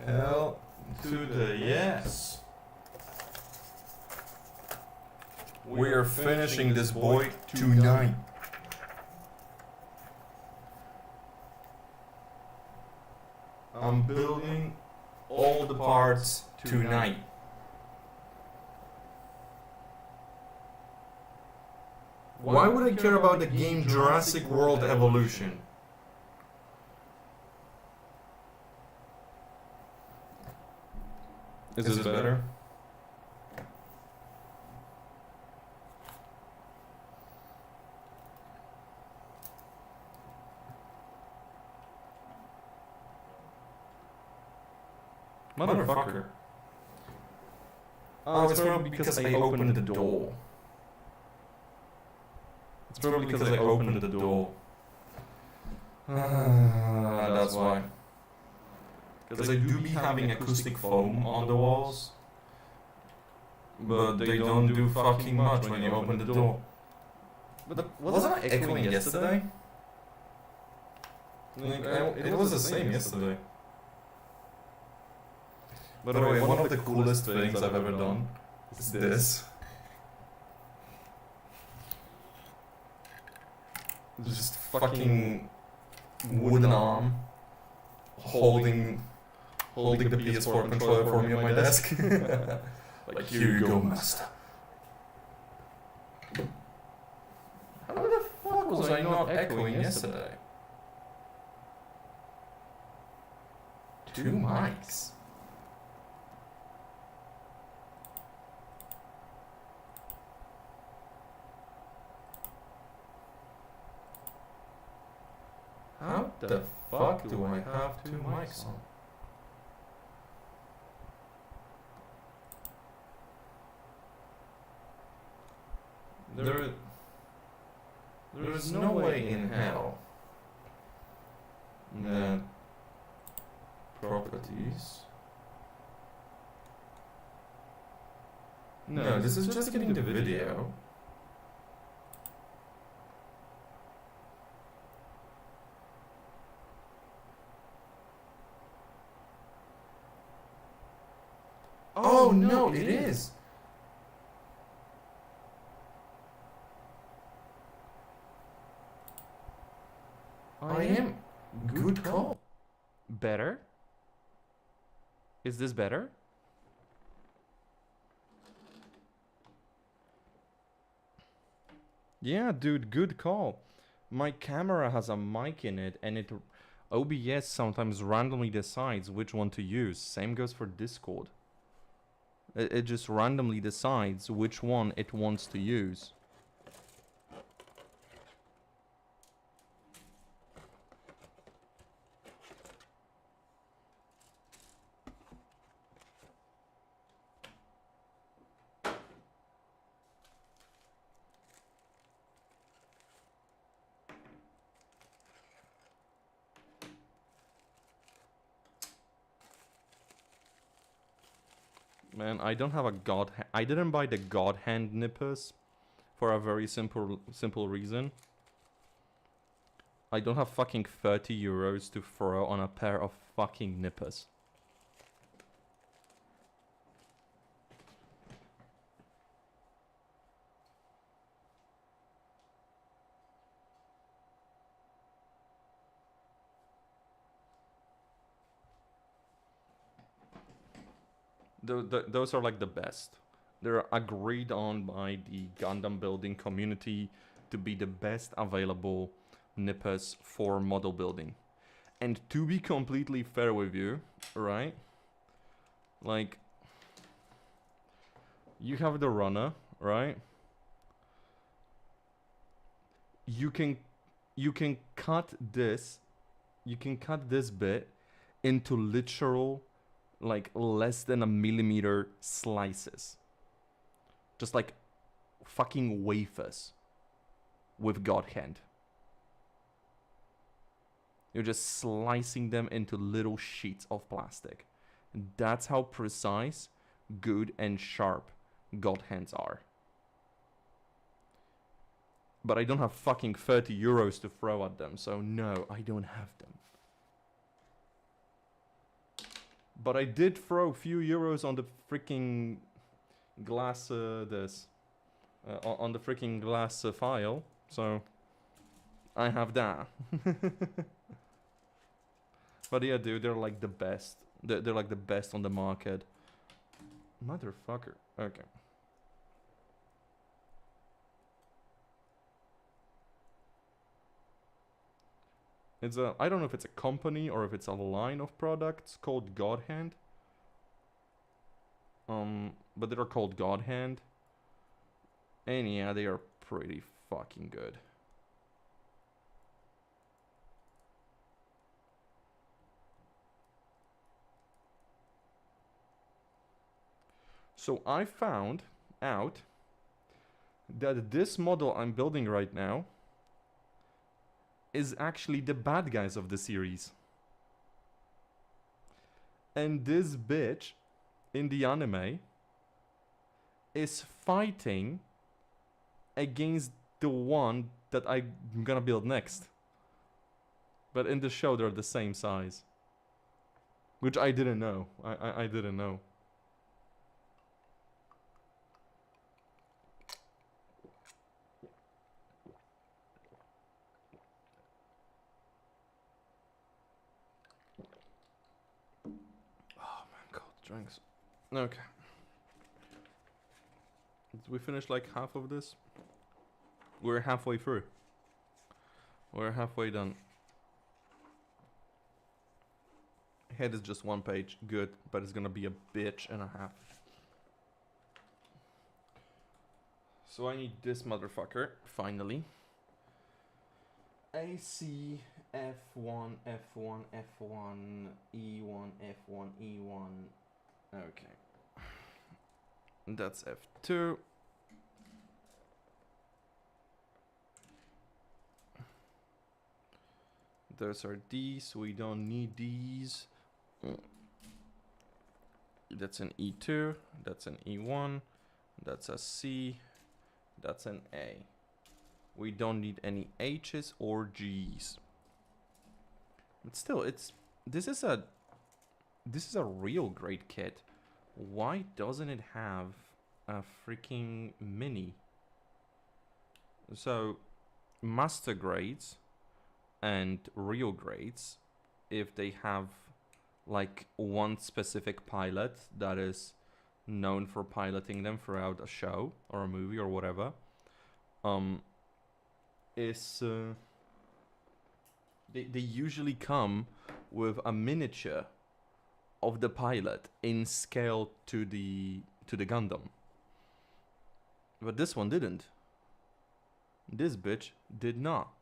L to the yes. We are finishing this boy tonight. I'm building all the parts tonight. Why would I care about the game Jurassic World Evolution? Is this better? Motherfucker. Oh, it's probably because I opened the door. It's probably because I opened the door. That's why. Because I do be having acoustic foam on the walls. But they don't do fucking much when you open the door. But wasn't I echoing yesterday? Like, it was the same yesterday. By the way, one of the coolest things I've ever done is this. Just fucking wooden arm holding the PS4 controller for me on my desk. Like, here you go, master. How the fuck was I not echoing yesterday? 2 mics. How the fuck do I have 2 mics on? There is no way in hell that properties. No, this is just getting the video. Oh no, it is. I am good call. Better? Is this better? Yeah, dude, good call. My camera has a mic in it and it OBS sometimes randomly decides which one to use. Same goes for Discord. It just randomly decides which one it wants to use. Man, I don't have a god. I didn't buy the god hand nippers for a very simple reason. I don't have fucking 30 euros to throw on a pair of fucking nippers. Those are like the best. They're agreed on by the Gundam building community to be the best available nippers for model building. And to be completely fair with you, right? Like, you have the runner, right? You can cut this bit into literal, like, less than a millimeter slices. Just like fucking wafers with God hand. You're just slicing them into little sheets of plastic. That's how precise, good, and sharp God hands are. But I don't have fucking 30 euros to throw at them, so no, I don't have them. But I did throw a few euros on the freaking glass, on the freaking glass file, so I have that. But yeah, dude, they're like the best. They're like the best on the market. Motherfucker. Okay. It's a, I don't know if it's a company or if it's a line of products called God Hand. But they're called God Hand. And yeah, they are pretty fucking good. So I found out that this model I'm building right now is actually the bad guys of the series. And this bitch in the anime is fighting against the one that I'm gonna build next. But in the show they're the same size. Which I didn't know. I didn't know. Oh man, cold drinks. Okay. Did we finish like half of this? We're halfway through. We're halfway done. Head is just one page, good, but it's gonna be a bitch and a half. So I need this motherfucker, finally. AC F1, F1, F1, E1, F1, E1. Okay. That's F2. Those are these, we don't need these. That's an E2, that's an E1, that's a C, that's an A. We don't need any H's or G's. But still, this is a real great kit. Why doesn't it have a freaking mini? So, master grades and real grades, if they have like one specific pilot that is known for piloting them throughout a show or a movie or whatever, they usually come with a miniature of the pilot in scale to the Gundam. But this one didn't. This bitch did not.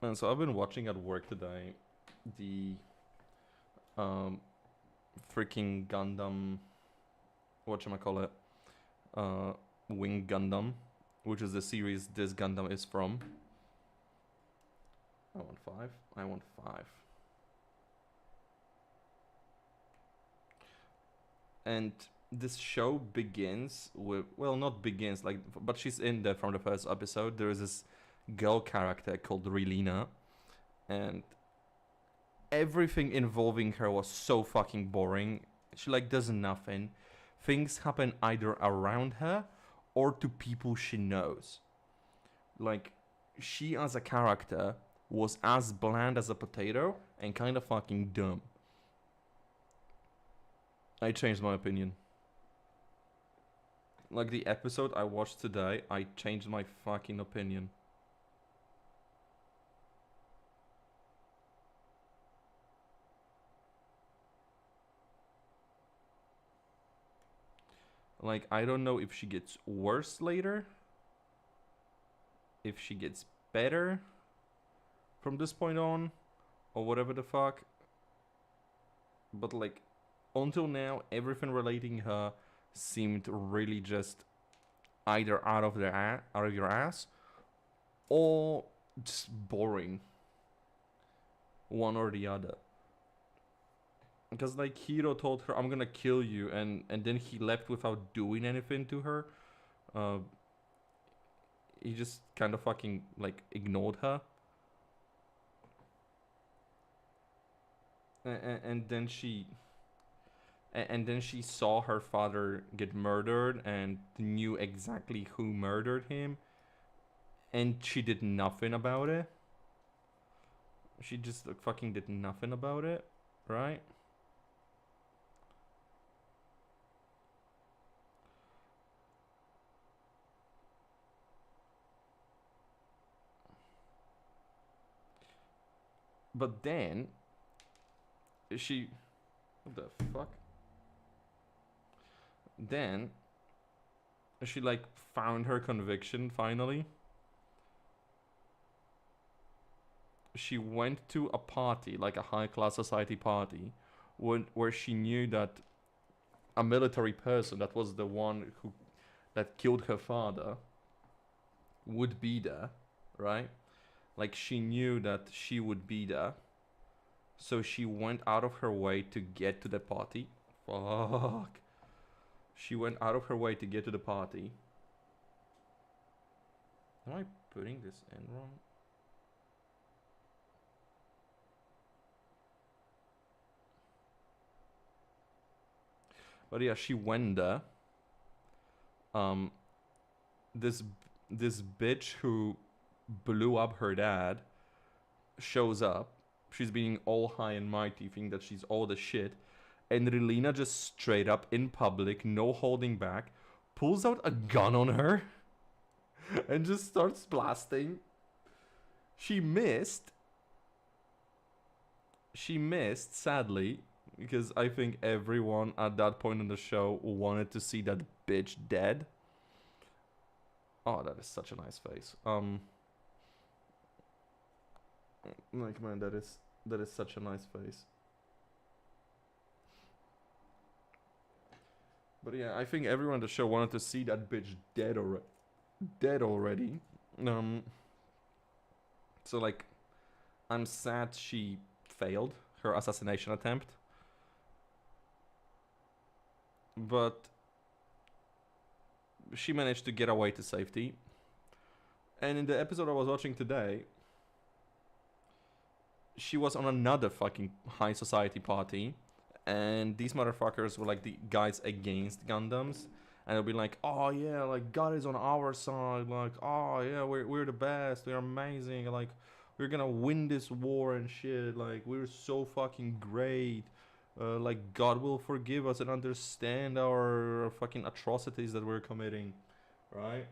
And so I've been watching at work today the freaking Gundam, whatchamacallit, Wing Gundam, which is the series this Gundam is from. I want 5. I want 5. And this show begins with, well, not begins, like, but she's in there from the first episode. There is this girl character called Relina, and everything involving her was so fucking boring. She like does nothing. Things happen either around her or to people she knows. Like, she as a character was as bland as a potato and kind of fucking dumb. I changed my opinion. Like the episode I watched today, I changed my fucking opinion. Like, I don't know if she gets worse later, if she gets better from this point on, or whatever the fuck. But like, until now, everything relating her seemed really just either out of your ass, or just boring. One or the other. Because like Hiro told her, "I'm gonna kill you," and then he left without doing anything to her. Uh, he just kind of fucking like ignored her. And then she saw her father get murdered and knew exactly who murdered him, and she did nothing about it. She just like, fucking did nothing about it, right? But then she, what the fuck? Then she like found her conviction finally. She went to a party, like a high class society party, where she knew that a military person that was the one that killed her father would be there, right? Like she knew that she would be there. So she went out of her way to get to the party. Fuck. She went out of her way to get to the party. Am I putting this in wrong? But yeah, she went there. This bitch who blew up her dad shows up. She's being all high and mighty, thinking that she's all the shit. And Relina just straight up in public, no holding back, pulls out a gun on her and just starts blasting. She missed, sadly, because I think everyone at that point in the show wanted to see that bitch dead. Oh, that is such a nice face. Like man, that is such a nice face. But yeah, I think everyone on the show wanted to see that bitch dead already. So like, I'm sad she failed her assassination attempt. But she managed to get away to safety. And in the episode I was watching today, she was on another fucking high society party, and these motherfuckers were like the guys against Gundams, and they'll be like, "Oh yeah, like God is on our side, like oh yeah, we're the best, we're amazing, like we're gonna win this war and shit, like we're so fucking great, like God will forgive us and understand our fucking atrocities that we're committing, right?"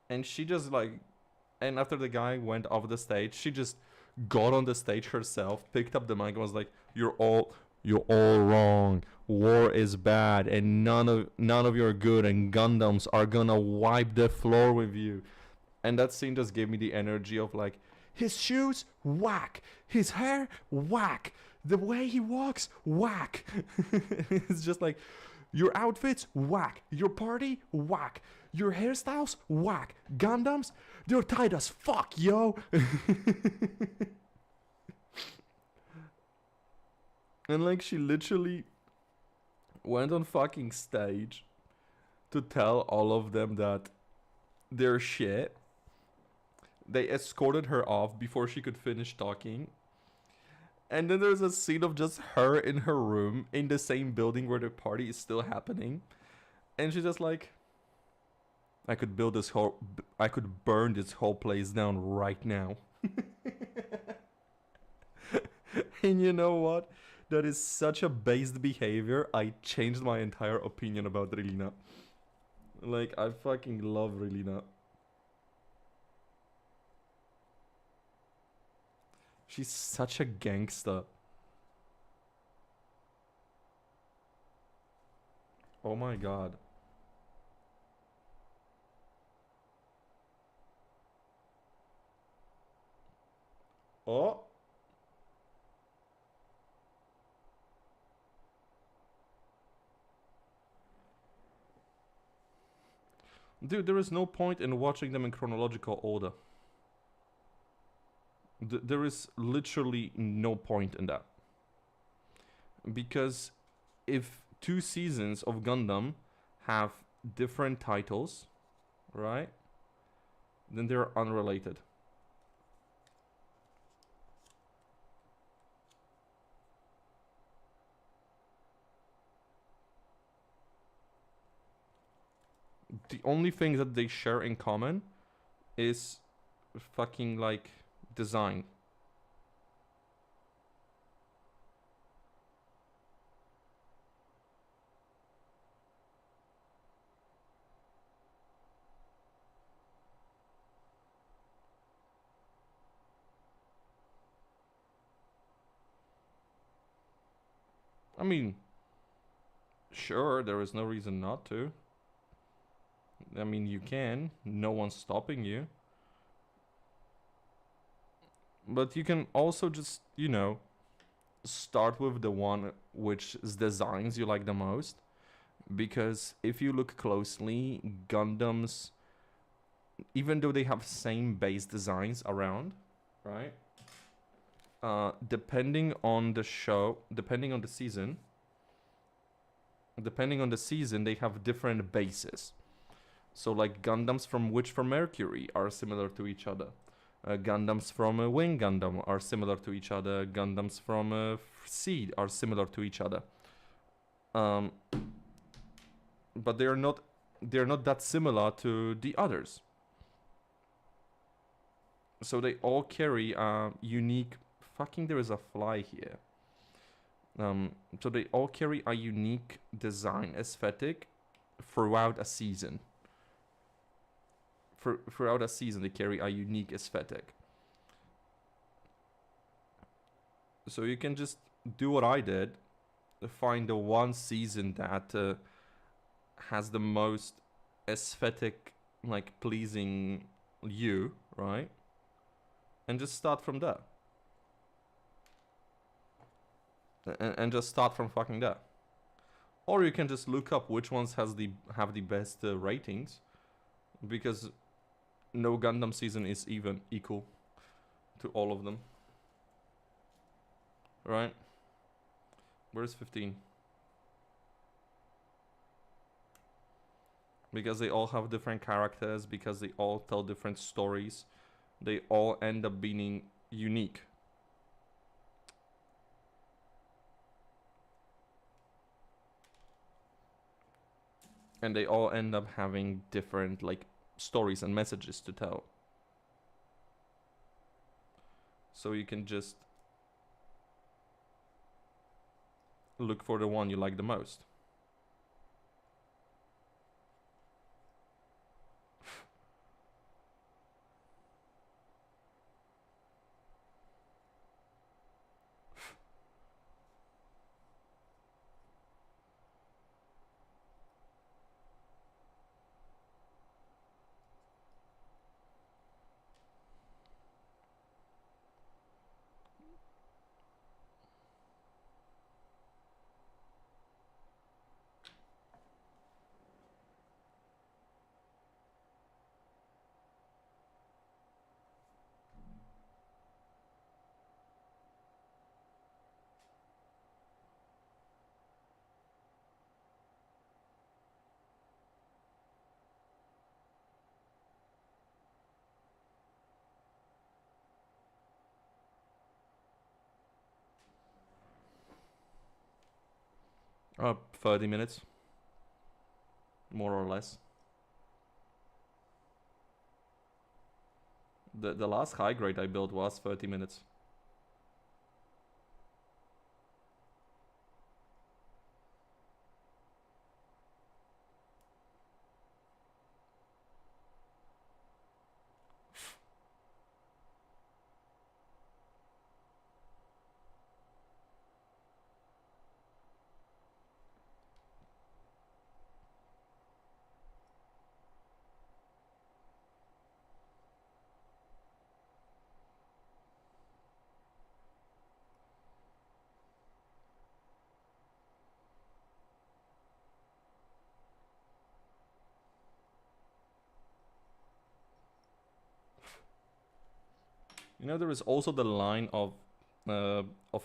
And she just like, and after the guy went off the stage, she just got on the stage herself, picked up the mic, and was like, you're all wrong. War is bad, and none of you are good, and Gundams are gonna wipe the floor with you." And that scene just gave me the energy of like, his shoes, whack. His hair, whack. The way he walks, whack. It's just like, your outfits, whack. Your party, whack. Your hairstyles, whack. Gundams, they're tight as fuck, yo. And like, she literally went on fucking stage to tell all of them that they're shit. They escorted her off before she could finish talking. And then there's a scene of just her in her room in the same building where the party is still happening. And she's just like, I could burn this whole place down right now. And you know what? That is such a based behavior. I changed my entire opinion about Relina. Like, I fucking love Relina. She's such a gangster. Oh my god. Oh. Dude, there is no point in watching them in chronological order. There is literally no point in that. Because if two seasons of Gundam have different titles, right? Then they're unrelated. The only thing that they share in common is fucking like design. I mean, sure, there is no reason not to. I mean, you can. No one's stopping you. But you can also just, start with the one which designs you like the most. Because if you look closely, Gundams, even though they have same base designs around, right? Depending on the show, depending on the season, they have different bases. So like Gundams from Witch from Mercury are similar to each other. Gundams from Wing Gundam are similar to each other. Gundams from Seed are similar to each other. But they're not that similar to the others. So they all carry a unique. Fucking, there is a fly here. So they all carry a unique design aesthetic throughout a season. Throughout a season, they carry a unique aesthetic. So you can just do what I did, find the one season that has the most aesthetic, like pleasing you, right? And just start from there. And just start from fucking there. Or you can just look up which ones have the best ratings, because no Gundam season is even equal to all of them. Right? Where's 15? Because they all have different characters, because they all tell different stories. They all end up being unique. And they all end up having different like stories and messages to tell. So you can just look for the one you like the most. Uh, 30 minutes. More or less. The last high grade I built was 30 minutes. You know, there is also the line of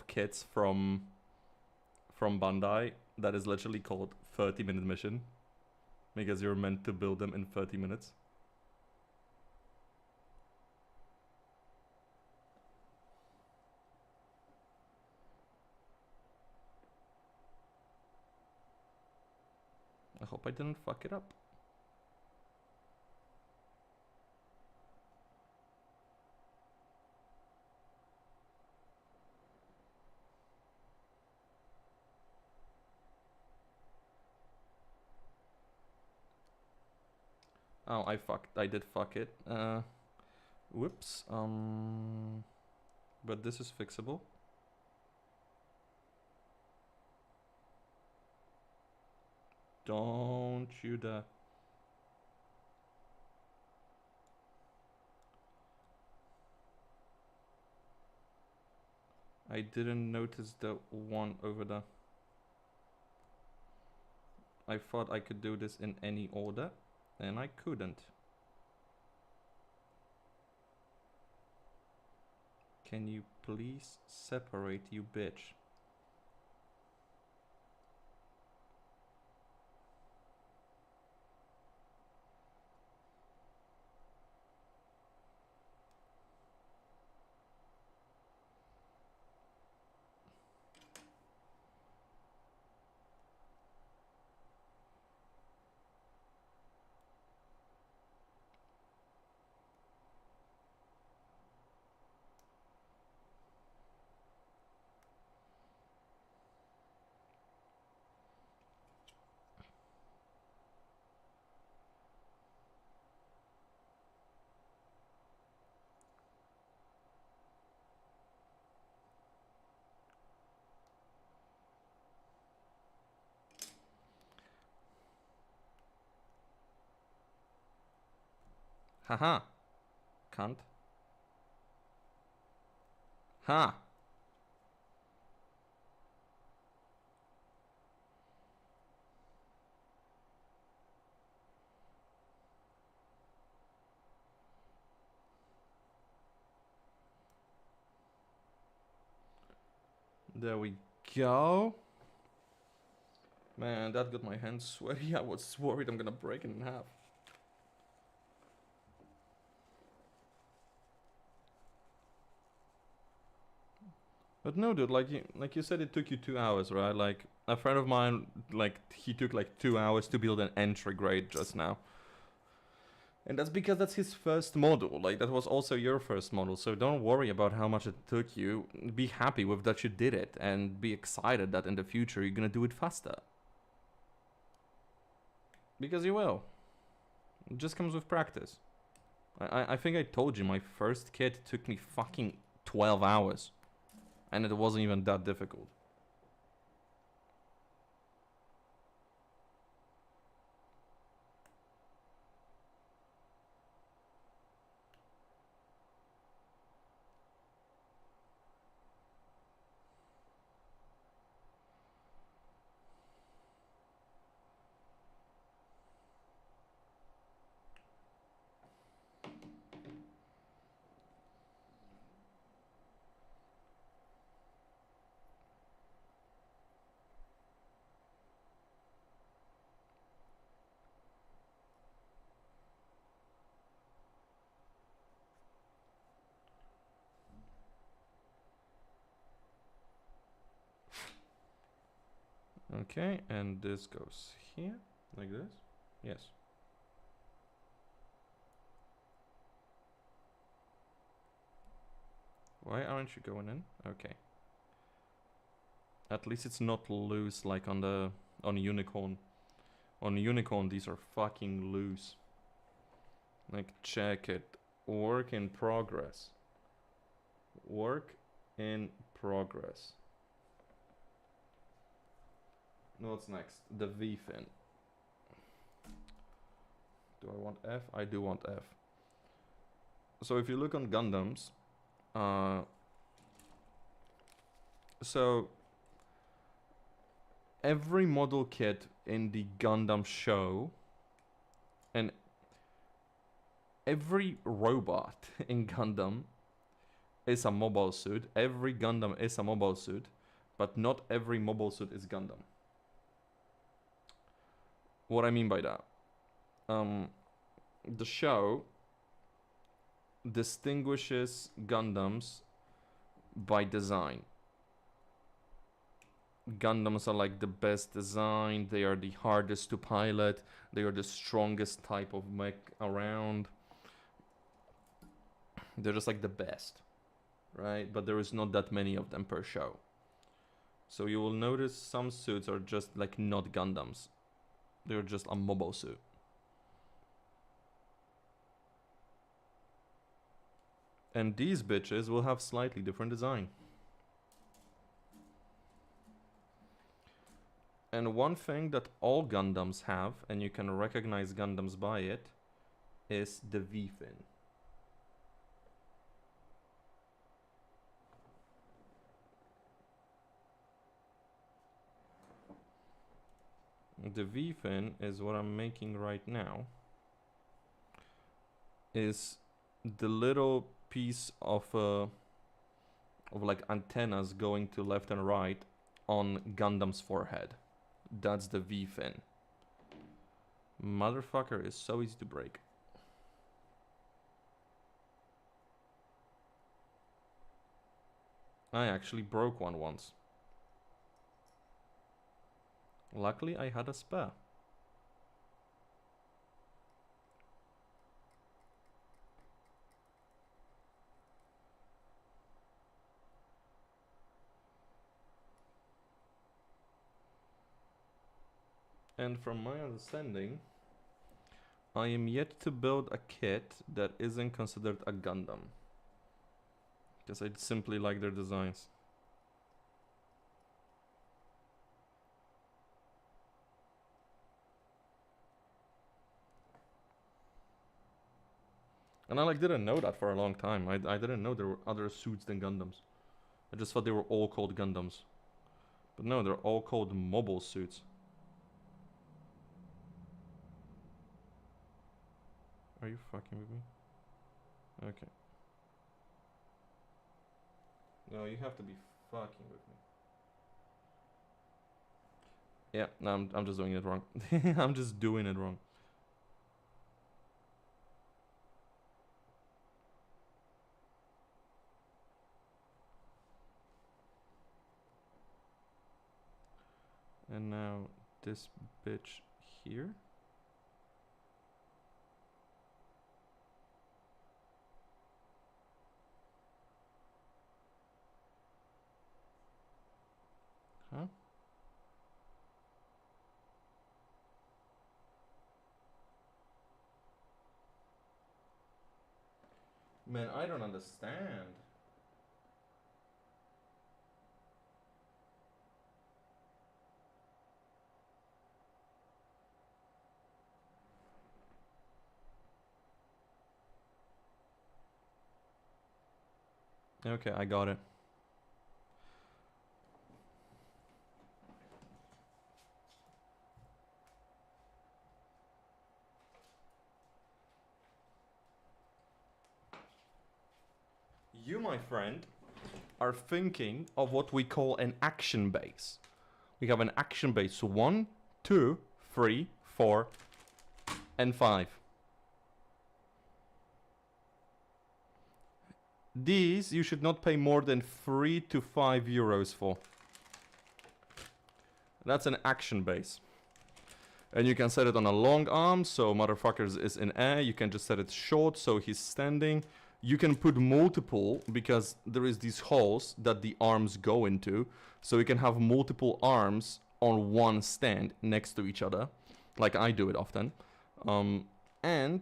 kits from Bandai that is literally called 30-minute mission, because you're meant to build them in 30 minutes. I hope I didn't fuck it up. Oh, I did fuck it. Whoops. But this is fixable. Don't you dare. I didn't notice the one over there. I thought I could do this in any order, and I couldn't. Can you please separate, you bitch? Haha. Can't. Ha! There we go. Man, that got my hands sweaty. I was worried I'm gonna break it in half. But no, dude, like you said, it took you 2 hours, right? Like, a friend of mine, like, he took like 2 hours to build an entry grade just now. And that's because that's his first model. Like, that was also your first model. So don't worry about how much it took you. Be happy with that you did it, and be excited that in the future you're gonna do it faster. Because you will. It just comes with practice. I think I told you my first kit took me fucking 12 hours. And it wasn't even that difficult. Okay, and this goes here, like this. Yes. Why aren't you going in? Okay. At least it's not loose like on Unicorn. On Unicorn, these are fucking loose. Like, check it. Work in progress. Work in progress. What's next? The V fin. Do I want F? I do want F. So if you look on Gundams, so every model kit in the Gundam show and every robot in Gundam is a mobile suit. Every Gundam is a mobile suit, but not every mobile suit is Gundam. What I mean by that, the show distinguishes Gundams by design. Gundams are like the best design, they are the hardest to pilot, they are the strongest type of mech around. They're just like the best, right? But there is not that many of them per show. So you will notice some suits are just like not Gundams. They're just a mobile suit. And these bitches will have slightly different design. And one thing that all Gundams have, and you can recognize Gundams by it, is the V-fin. The V-fin is what I'm making right now. Is the little piece of like antennas going to left and right on Gundam's forehead. That's the V-fin. Motherfucker is so easy to break. I actually broke one once. Luckily, I had a spare. And from my understanding, I am yet to build a kit that isn't considered a Gundam. Because I simply like their designs. And I like didn't know that for a long time. I didn't know there were other suits than Gundams. I just thought they were all called Gundams. But no, they're all called mobile suits. Are you fucking with me? Okay. No, you have to be fucking with me. Yeah, no, I'm just doing it wrong. I'm just doing it wrong. And now this bitch here. Huh? Man, I don't understand. Okay, I got it. You, my friend, are thinking of what we call an action base. We have an action base 1, 2, 3, 4, and 5. These you should not pay more than 3 to 5 euros for. That's an action base. And you can set it on a long arm, so motherfuckers is in air. You can just set it short, so he's standing. You can put multiple, because there is these holes that the arms go into. So you can have multiple arms on one stand next to each other, like I do it often. And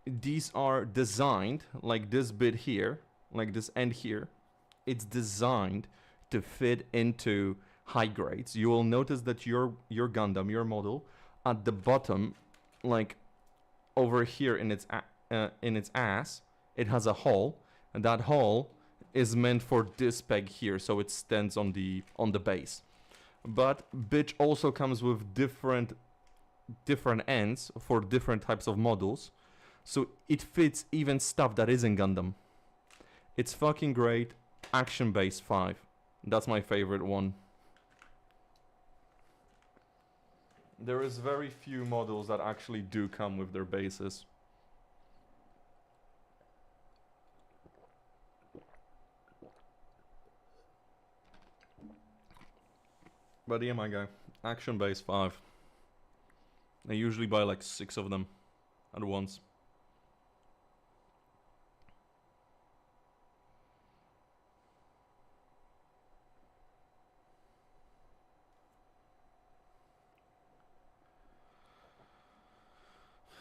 these are designed, like this bit here, like this end here. It's designed to fit into high grades. You will notice that your Gundam, your model, at the bottom, like over here in its ass, it has a hole, and that hole is meant for this peg here, so it stands on the base. But bitch also comes with different ends for different types of models, so it fits even stuff that isn't Gundam. It's fucking great. Action Base 5. That's my favorite one. There is very few models that actually do come with their bases. But yeah, my guy. Action Base 5. I usually buy like 6 of them at once.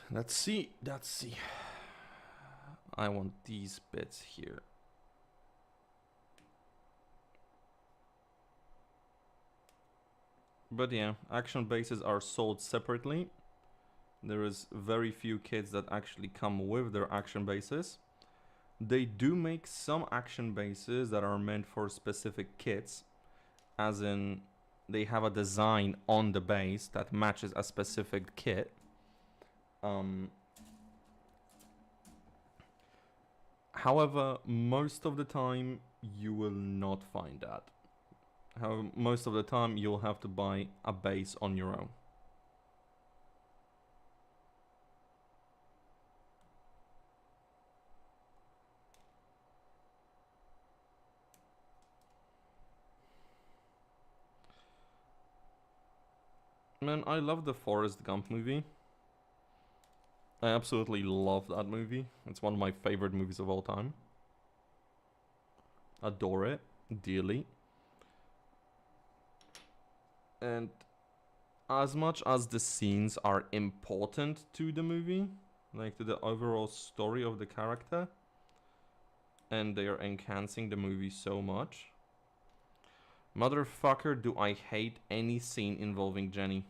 Let's see. I want these bits here. But yeah, action bases are sold separately. There is very few kits that actually come with their action bases. They do make some action bases that are meant for specific kits, as in they have a design on the base that matches a specific kit. However, most of the time you will not find that. However, most of the time you'll have to buy a base on your own. Man, I love the Forrest Gump movie. I absolutely love that movie. It's one of my favorite movies of all time. Adore it dearly. And as much as the scenes are important to the movie, like to the overall story of the character, and they are enhancing the movie so much, motherfucker, do I hate any scene involving Jenny.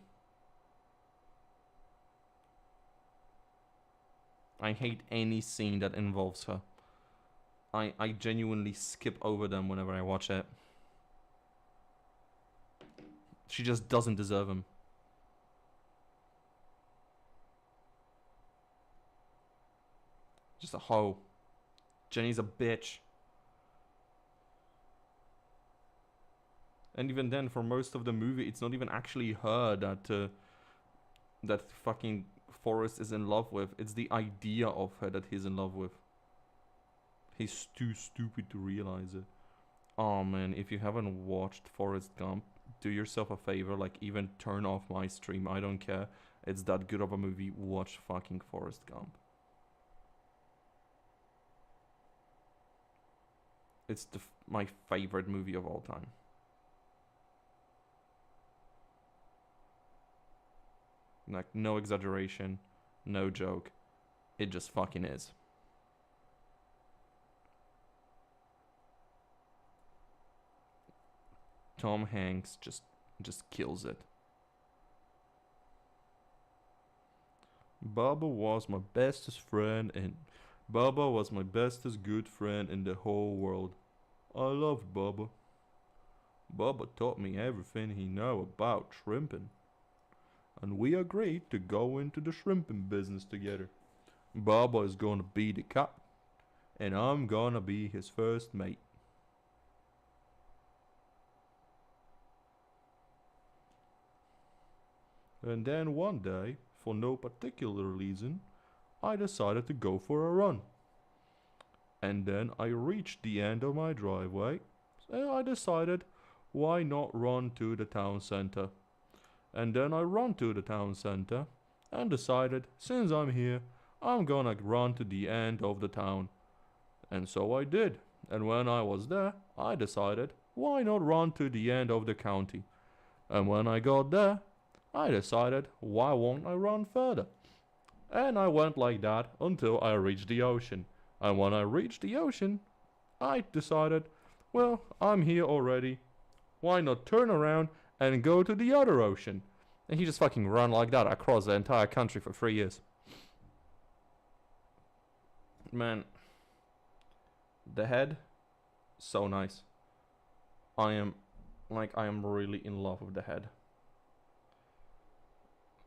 I hate any scene that involves her. I genuinely skip over them whenever I watch it. She just doesn't deserve him. Just a hoe. Jenny's a bitch. And even then, for most of the movie, it's not even actually her that fucking Forrest is in love with. It's the idea of her that he's in love with. He's too stupid to realize it. Oh man, if you haven't watched Forrest Gump, do yourself a favor, like even turn off my stream, I don't care. It's that good of a movie. Watch fucking Forrest Gump. It's my favorite movie of all time. Like, no exaggeration, no joke. It just fucking is. Tom Hanks just kills it. Baba was my bestest friend, and Baba was my bestest good friend in the whole world. I loved Baba. Baba taught me everything he knew about shrimping, and we agreed to go into the shrimping business together. Baba is gonna be the captain, and I'm gonna be his first mate. And then one day, for no particular reason, I decided to go for a run. And then I reached the end of my driveway, and I decided, why not run to the town center? And then I run to the town center, and decided, since I'm here, I'm gonna run to the end of the town. And so I did. And when I was there, I decided, why not run to the end of the county? And when I got there, I decided, why won't I run further? And I went like that until I reached the ocean. And when I reached the ocean, I decided, well, I'm here already. Why not turn around and go to the other ocean? And he just fucking ran like that across the entire country for 3 years. Man, the head, so nice. I am really in love with the head.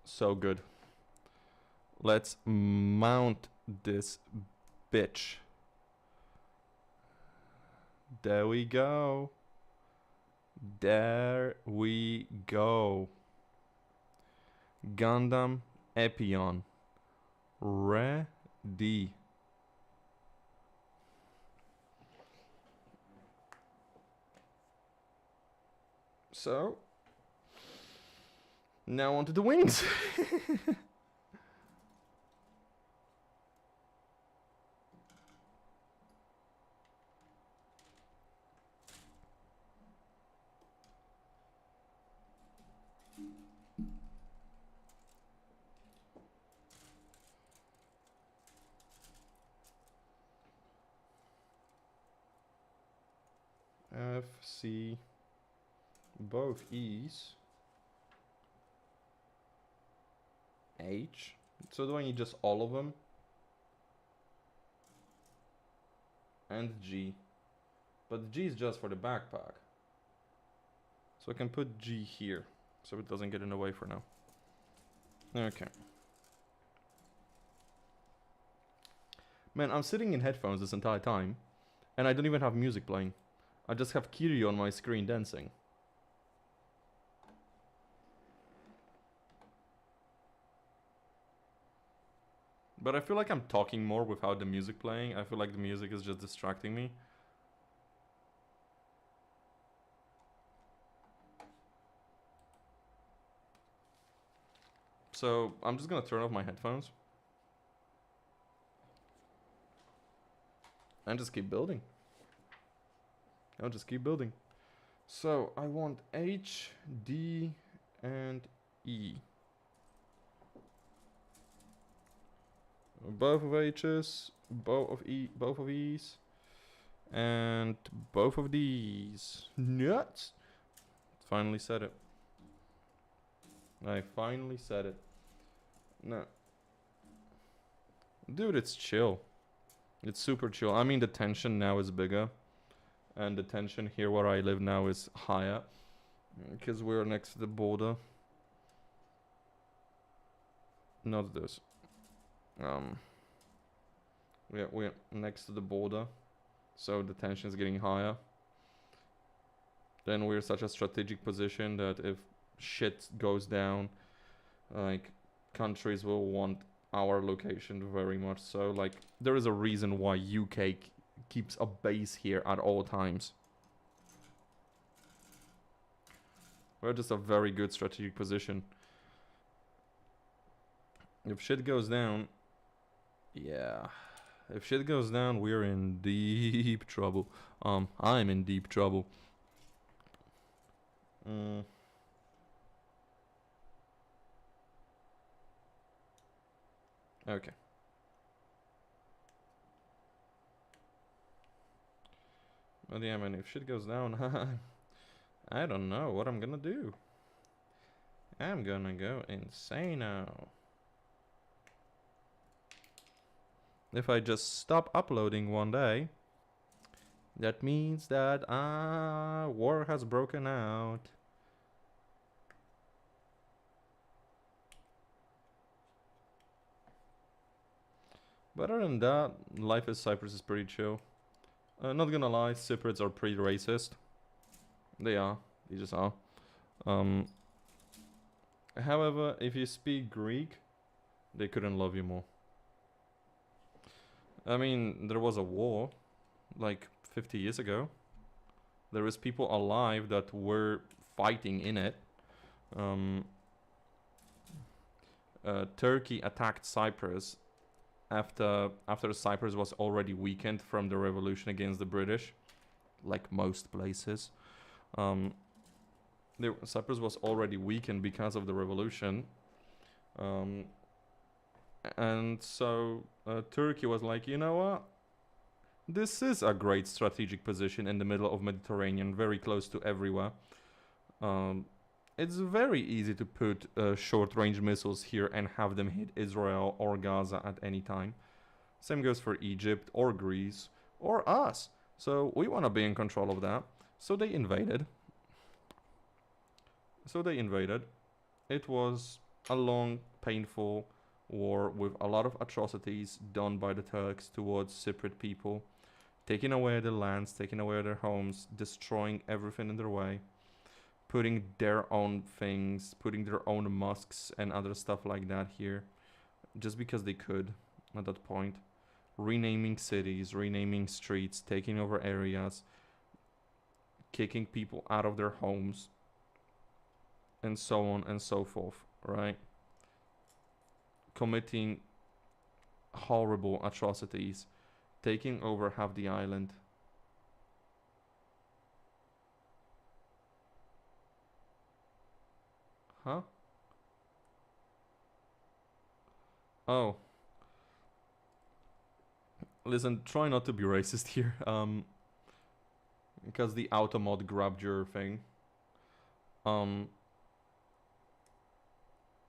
So good. Let's mount this bitch. There we go. There we go. Gundam Epyon ready. So, now onto the wings. F, C, both E's, H. So do I need just all of them? And G. But G is just for the backpack. So I can put G here, so it doesn't get in the way for now. Okay. Man, I'm sitting in headphones this entire time, and I don't even have music playing. I just have Kiryu on my screen dancing. But I feel like I'm talking more without the music playing. I feel like the music is just distracting me. So I'm just gonna turn off my headphones. And just keep building. I'll just keep building. So I want H, D, and E. Both of H's, both of E's, and both of these. Nuts! Finally said it. I finally said it. No. Dude, it's chill. It's super chill. I mean, the tension now is bigger. And the tension here where I live now is higher. Because we're next to the border. Not this. We're next to the border. So the tension is getting higher. Then we're such a strategic position that if shit goes down, like, countries will want our location very much so. Like, there is a reason why UK keeps a base here at all times. We're just a very good strategic position. If shit goes down, yeah. If shit goes down, we're in deep trouble. I'm in deep trouble. Okay. But yeah, man, if shit goes down, I don't know what I'm gonna do. I'm gonna go insane now. If I just stop uploading one day, that means that war has broken out. But other than that, life in Cyprus is pretty chill. Not gonna lie, Cypriots are pretty racist. They are. They just are. However, if you speak Greek, they couldn't love you more. I mean, there was a war, like 50 years ago. There is people alive that were fighting in it. Turkey attacked Cyprus after Cyprus was already weakened from the revolution against the British, like most places. Cyprus was already weakened because of the revolution. And so Turkey was like, you know what? This is a great strategic position in the middle of Mediterranean, very close to everywhere. It's very easy to put short-range missiles here and have them hit Israel or Gaza at any time. Same goes for Egypt or Greece or us. So we want to be in control of that. So they invaded. It was a long, painful war with a lot of atrocities done by the Turks towards Cypriot people. taking away their lands, taking away their homes, destroying everything in their way, putting their own things, putting their own mosques and other stuff like that here, just because they could at that point. Renaming cities, renaming streets, taking over areas, kicking people out of their homes, and so on and so forth, right? Committing horrible atrocities, taking over half the island. Huh? Oh. Listen, try not to be racist here, because the automod grabbed your thing.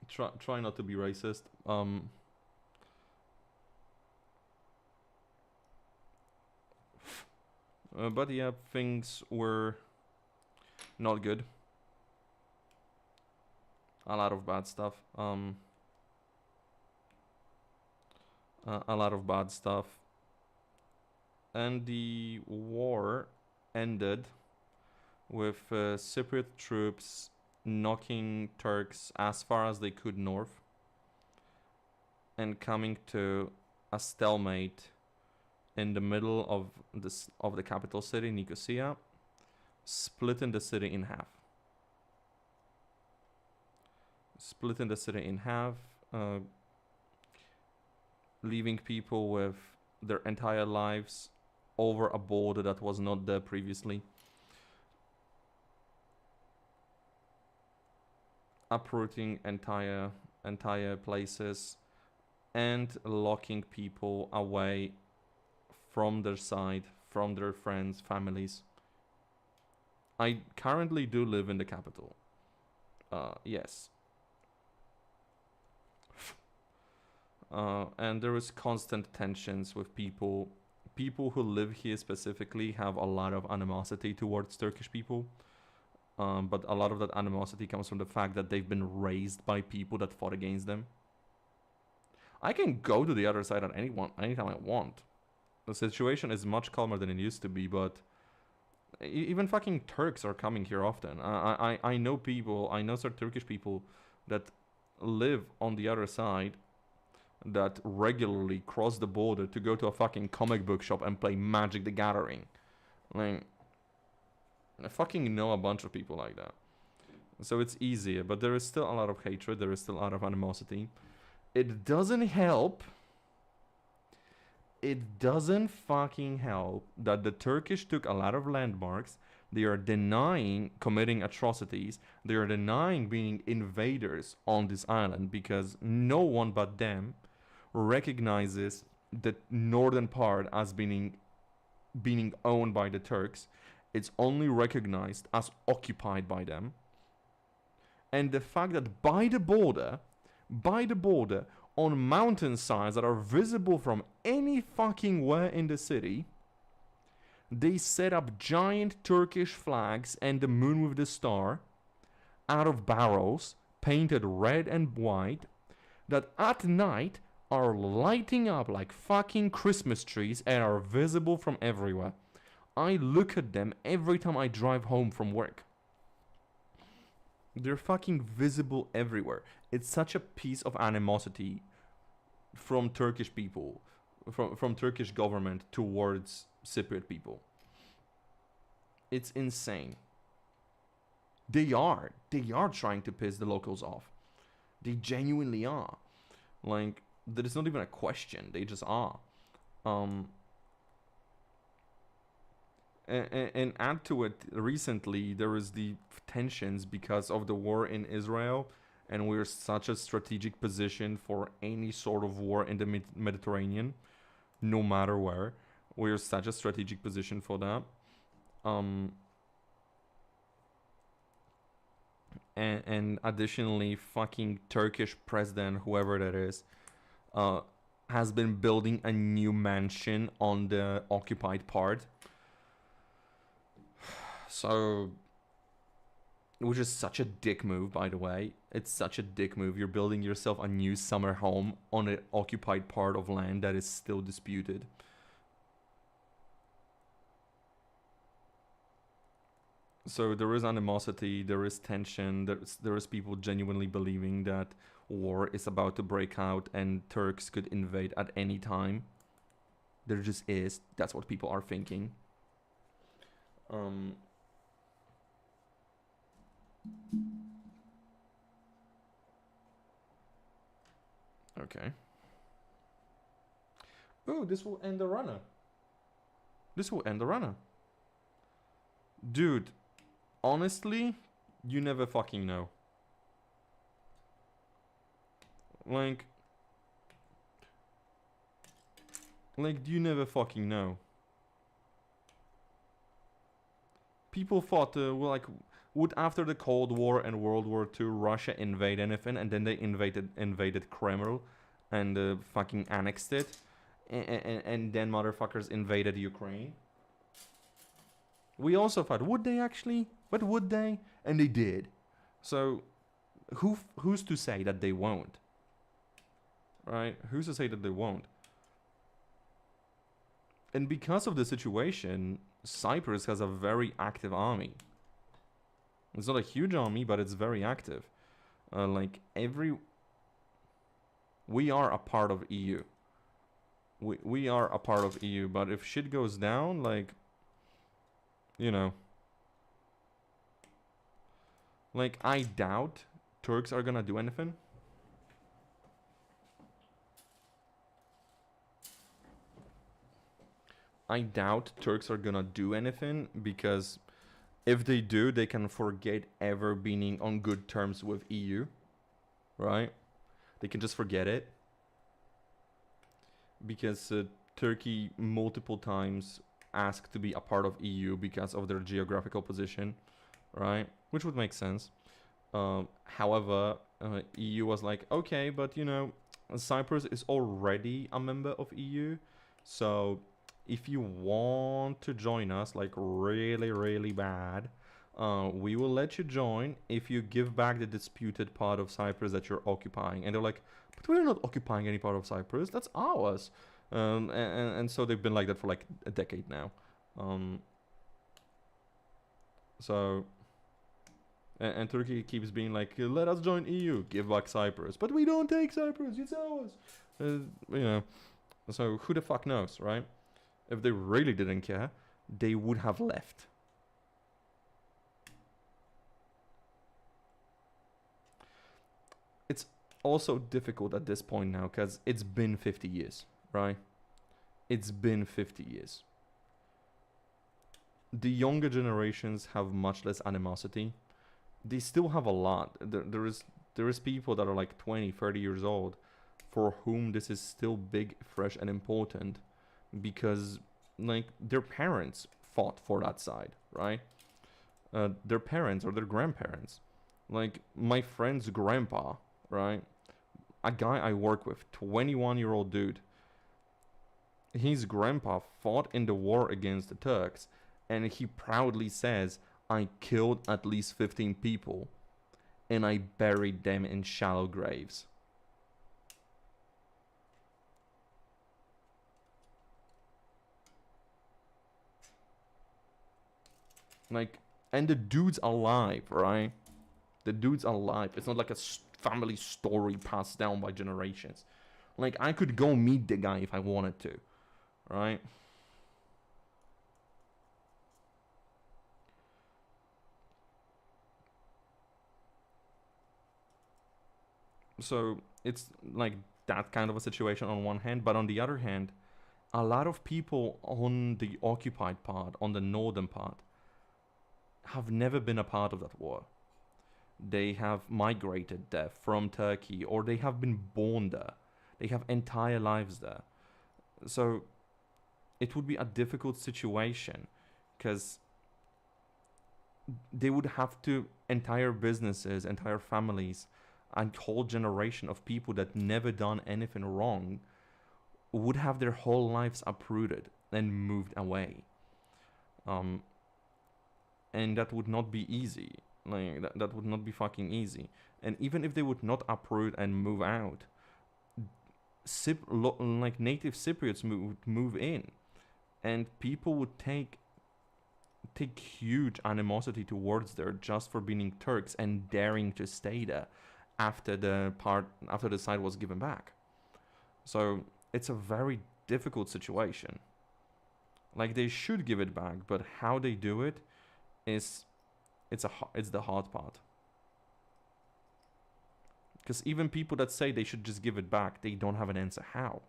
Try not to be racist. But yeah, things were not good. A lot of bad stuff. A lot of bad stuff. And the war ended with Cypriot troops knocking Turks as far as they could north and coming to a stalemate in the middle of the capital city, Nicosia, splitting the city in half. Splitting the city in half, leaving people with their entire lives over a border that was not there previously. Uprooting entire places and locking people away from their side, from their friends, families. I currently do live in the capital. Yes. And there is constant tensions with people. People who live here specifically have a lot of animosity towards Turkish people. But a lot of that animosity comes from the fact that they've been raised by people that fought against them. I can go to the other side at anytime I want. The situation is much calmer than it used to be, but even fucking Turks are coming here often. I know people, I know some Turkish people that live on the other side that regularly cross the border to go to a fucking comic book shop and play Magic the Gathering. Like, I fucking know a bunch of people like that. So it's easier, but there is still a lot of hatred, there is still a lot of animosity. It doesn't help. It doesn't fucking help that the Turkish took a lot of landmarks. They are denying committing atrocities. They are denying being invaders on this island because no one but them recognizes the northern part as being owned by the Turks. It's only recognized as occupied by them. And the fact that by the border, on mountainsides that are visible from any fucking where in the city, they set up giant Turkish flags and the moon with the star out of barrels painted red and white that at night are lighting up like fucking Christmas trees and are visible from everywhere. I look at them every time I drive home from work. They're fucking visible everywhere. It's such a piece of animosity from Turkish people, from Turkish government towards Cypriot people. It's insane. They are trying to piss the locals off. They genuinely are. Like, there is not even a question. They just are. And add to it, recently there was the tensions because of the war in Israel, and we're such a strategic position for any sort of war in the Mediterranean, no matter where. We're such a strategic position for that. And additionally, fucking Turkish president, whoever that is, has been building a new mansion on the occupied part. So, which is such a dick move, by the way. It's such a dick move. You're building yourself a new summer home on an occupied part of land that is still disputed. So there is animosity, there is tension, there is people genuinely believing that war is about to break out and Turks could invade at any time. There just is. That's what people are thinking. Okay. Oh, this will end the runner. This will end the runner. Dude, honestly, you never fucking know. Like, you never fucking know. People thought, would after the Cold War and World War II, Russia invade anything, and then they invaded Kremlin, and fucking annexed it, and then motherfuckers invaded Ukraine. We also thought, would they actually? But would they? And they did. So, who's to say that they won't? Right? Who's to say that they won't? And because of the situation, Cyprus has a very active army. It's not a huge army, but it's very active. We are a part of EU. We are a part of EU, but if shit goes down, like, you know, like, I doubt Turks are gonna do anything. I doubt Turks are gonna do anything, because if they do, they can forget ever being on good terms with EU, right? They can just forget it, because Turkey multiple times asked to be a part of EU because of their geographical position, right? Which would make sense. However, EU was like, okay, but you know, Cyprus is already a member of EU, so if you want to join us, like, really, really bad, we will let you join if you give back the disputed part of Cyprus that you're occupying. And they're like, but we're not occupying any part of Cyprus, that's ours. And so they've been like that for like a decade now. And Turkey keeps being like, let us join EU, give back Cyprus. But we don't take Cyprus, it's ours. You know, so who the fuck knows, right? If they really didn't care, they would have left. It's also difficult at this point now, because it's been 50 years, right? It's been 50 years. The younger generations have much less animosity. They still have a lot. There is people that are like 20, 30 years old for whom this is still big, fresh, and important, because like their parents fought for that side, right? Their parents or their grandparents. Like my friend's grandpa, right? A guy I work with, 21-year-old dude. His grandpa fought in the war against the Turks, and he proudly says, I killed at least 15 people, and I buried them in shallow graves. Like, and the dude's alive, right? The dude's alive. It's not like a family story passed down by generations. Like, I could go meet the guy if I wanted to, right? So it's like that kind of a situation on one hand, but on the other hand, a lot of people on the occupied part, on the northern part, have never been a part of that war. They have migrated there from Turkey, or they have been born there. They have entire lives there. So it would be a difficult situation, because they would have to, entire businesses, entire families, a whole generation of people that never done anything wrong would have their whole lives uprooted and moved away. And that would not be easy. Like, that would not be fucking easy. And even if they would not uproot and move out, like native Cypriots would move in, and people would take take huge animosity towards there just for being Turks and daring to stay there after the site was given back. So it's a very difficult situation. Like, they should give it back, but how they do it is it's the hard part. Because even people that say they should just give it back, they don't have an answer how.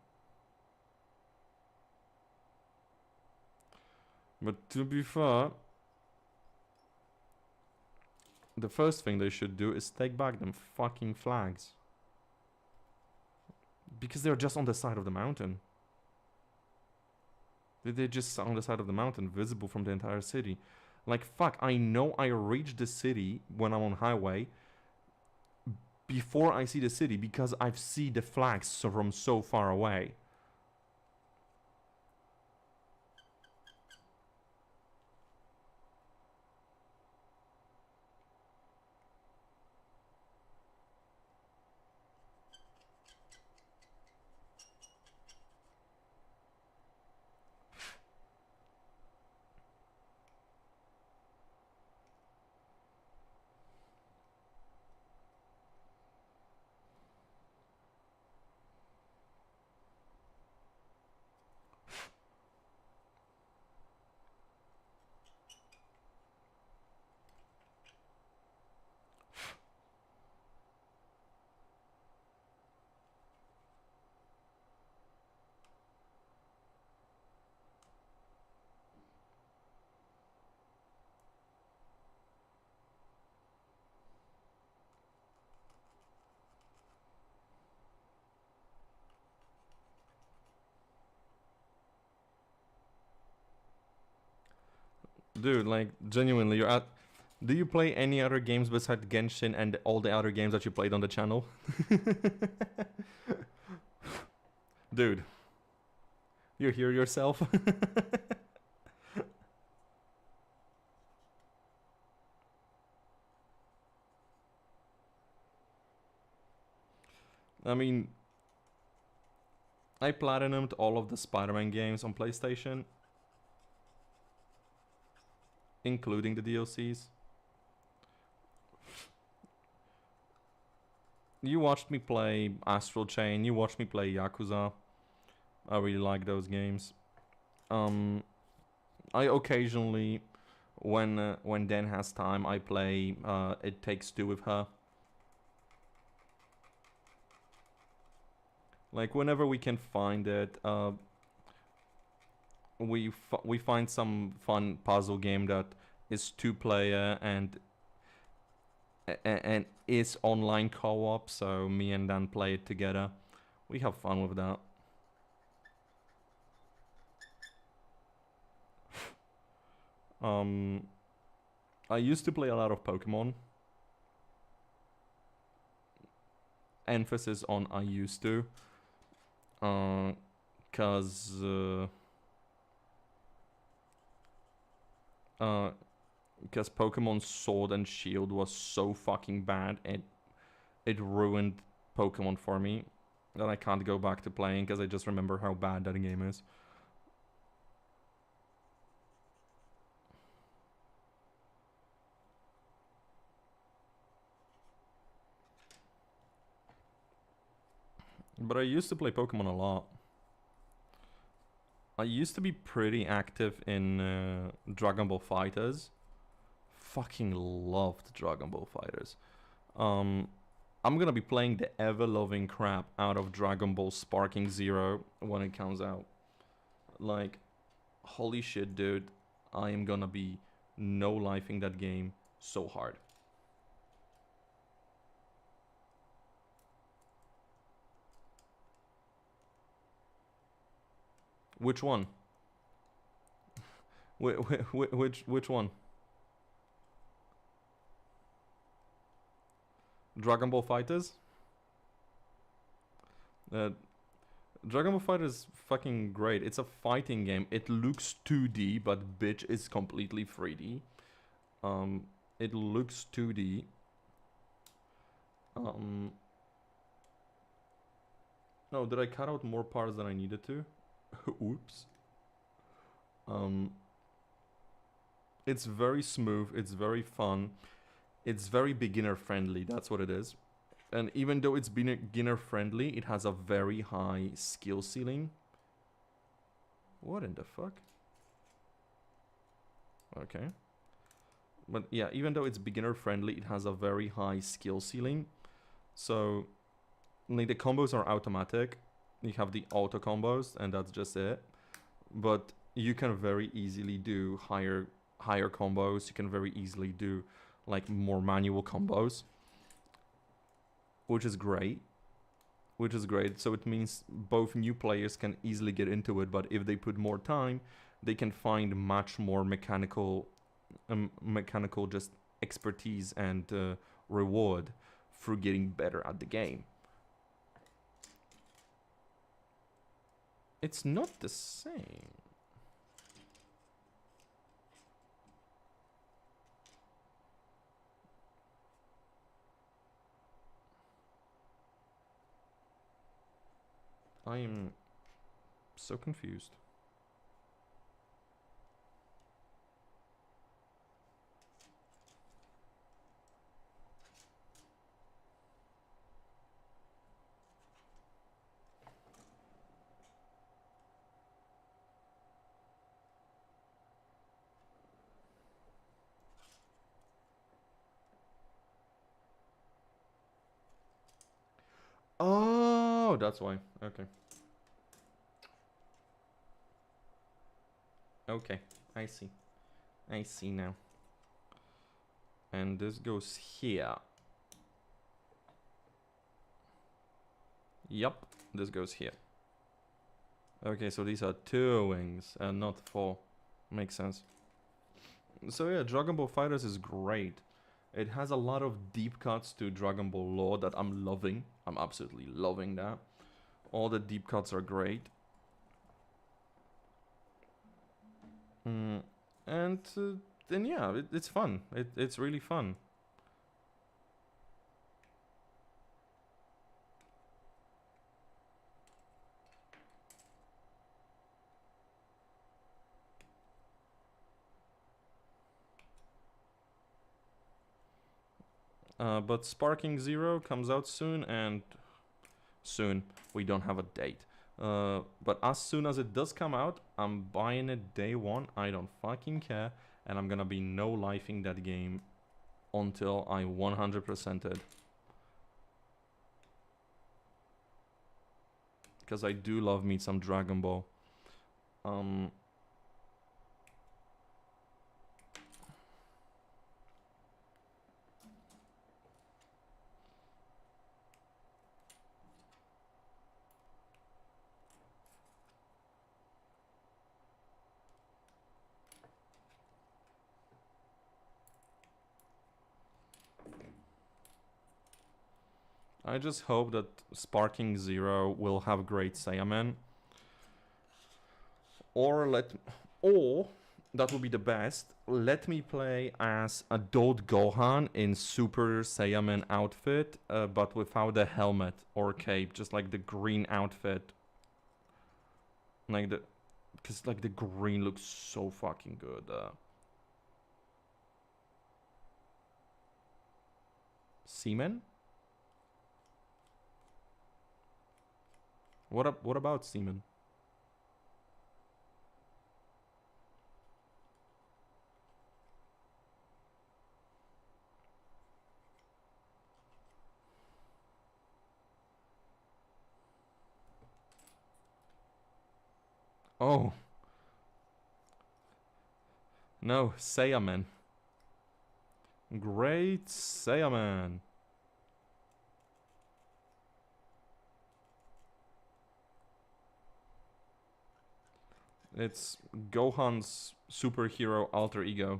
But to be fair, the first thing they should do is take back them fucking flags. Because they're just on the side of the mountain. They're just on the side of the mountain, visible from the entire city. Like, fuck, I know I reach the city when I'm on highway before I see the city because I've seen the flags from so far away. Dude, like, genuinely, you're at... Do you play any other games besides Genshin and all the other games that you played on the channel? Dude. You hear yourself? I mean... I platinumed all of the Spider-Man games on PlayStation. Including the DLCs. You watched me play Astral Chain, you watched me play Yakuza. I really like those games. I occasionally, when Dan has time, I play It Takes Two with her. Like, whenever we can find it, we find some fun puzzle game that is 2-player and is online co-op, so me and Dan play it together. We have fun with that. I used to play a lot of Pokemon. Emphasis on I used to. Because Pokemon Sword and Shield was so fucking bad, it ruined Pokemon for me, that I can't go back to playing because I just remember how bad that game is. But I used to play Pokemon a lot. I used to be pretty active in Dragon Ball Fighters. Fucking loved Dragon Ball Fighters. I'm gonna be playing the ever-loving crap out of Dragon Ball Sparking Zero when it comes out. Like, holy shit, dude. I am gonna be no-lifing that game so hard. Which one? Which one? Dragon Ball Fighters? Dragon Ball Fighters is fucking great. It's a fighting game. It looks 2D, but bitch is completely 3D. It looks 2D. No, did I cut out more parts than I needed to? Oops. It's very smooth, it's very fun, it's very beginner friendly, that's what it is. And even though it's beginner friendly, it has a very high skill ceiling. What in the fuck? Okay. But yeah, even though it's beginner friendly, it has a very high skill ceiling. So, like, the combos are automatic. You have the auto combos, and that's just it. But you can very easily do higher combos. You can very easily do like more manual combos, which is great. So it means both new players can easily get into it, but if they put more time, they can find much more mechanical just expertise and reward through getting better at the game. It's not the same. I am so confused. Oh, that's why. Okay. Okay, I see. I see now. And this goes here. Yup, this goes here. Okay, so these are 2 wings and not 4. Makes sense. So yeah, Dragon Ball FighterZ is great. It has a lot of deep cuts to Dragon Ball lore that I'm loving. I'm absolutely loving that. All the deep cuts are great. And then yeah, it's fun. It's really fun. But Sparking Zero comes out soon, and soon, we don't have a date. But as soon as it does come out, I'm buying it day one. I don't fucking care, and I'm gonna be no-lifing that game until I 100% it. Because I do love me some Dragon Ball. I just hope that Sparking Zero will have great Saiyaman. Or that would be the best. Let me play as adult Gohan in Super Saiyaman outfit, but without the helmet or cape, just like the green outfit. Because like the green looks so fucking good. Seaman? What about Seaman? Oh. No, Saiyaman. Great Saiyaman. It's Gohan's superhero alter ego.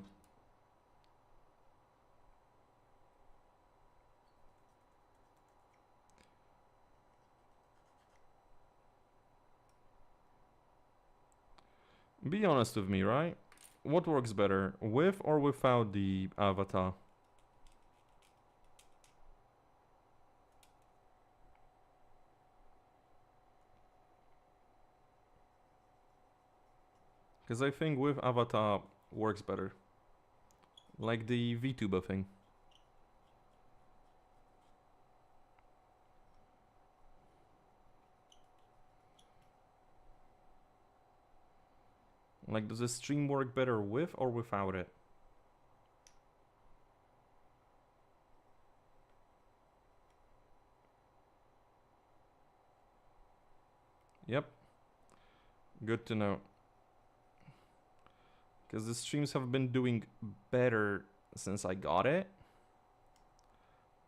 Be honest with me, right? What works better, with or without the avatar? Because I think with avatar works better. Like the VTuber thing. Like, does the stream work better with or without it? Yep. Good to know. Because the streams have been doing better since I got it.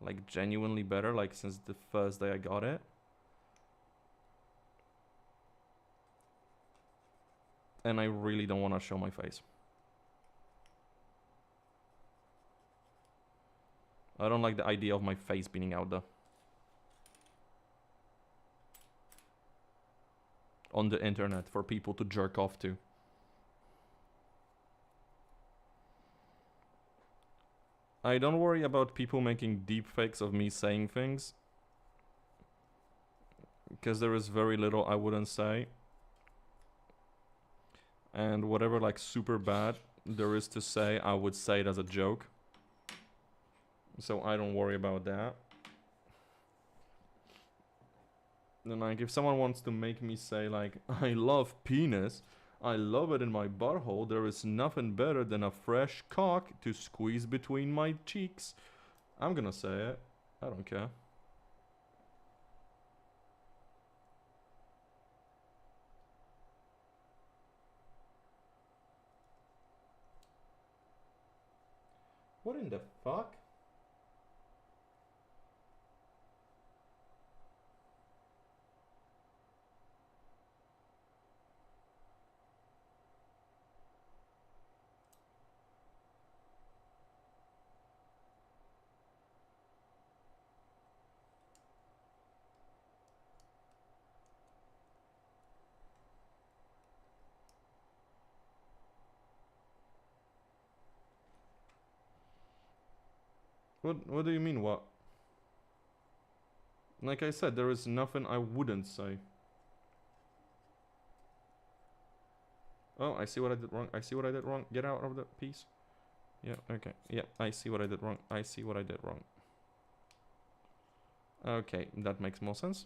Like, genuinely better, like, since the first day I got it. And I really don't want to show my face. I don't like the idea of my face being out there. On the internet for people to jerk off to. I don't worry about people making deepfakes of me saying things. Because there is very little I wouldn't say. And whatever like super bad there is to say, I would say it as a joke. So I don't worry about that. Then like if someone wants to make me say like, I love penis, I love it in my butthole, there is nothing better than a fresh cock to squeeze between my cheeks, I'm gonna say it. I don't care. What in the fuck? What do you mean, what? Like I said, there is nothing I wouldn't say. Oh, I see what I did wrong. I see what I did wrong. Get out of the piece. Yeah, okay. Yeah, I see what I did wrong. I see what I did wrong. Okay, that makes more sense.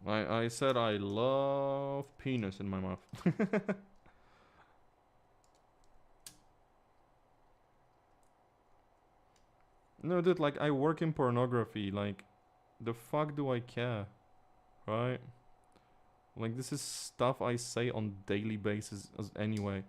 I said I love penis in my mouth. No, dude, like, I work in pornography. Like, the fuck do I care? Right? Like, this is stuff I say on daily basis as anyway.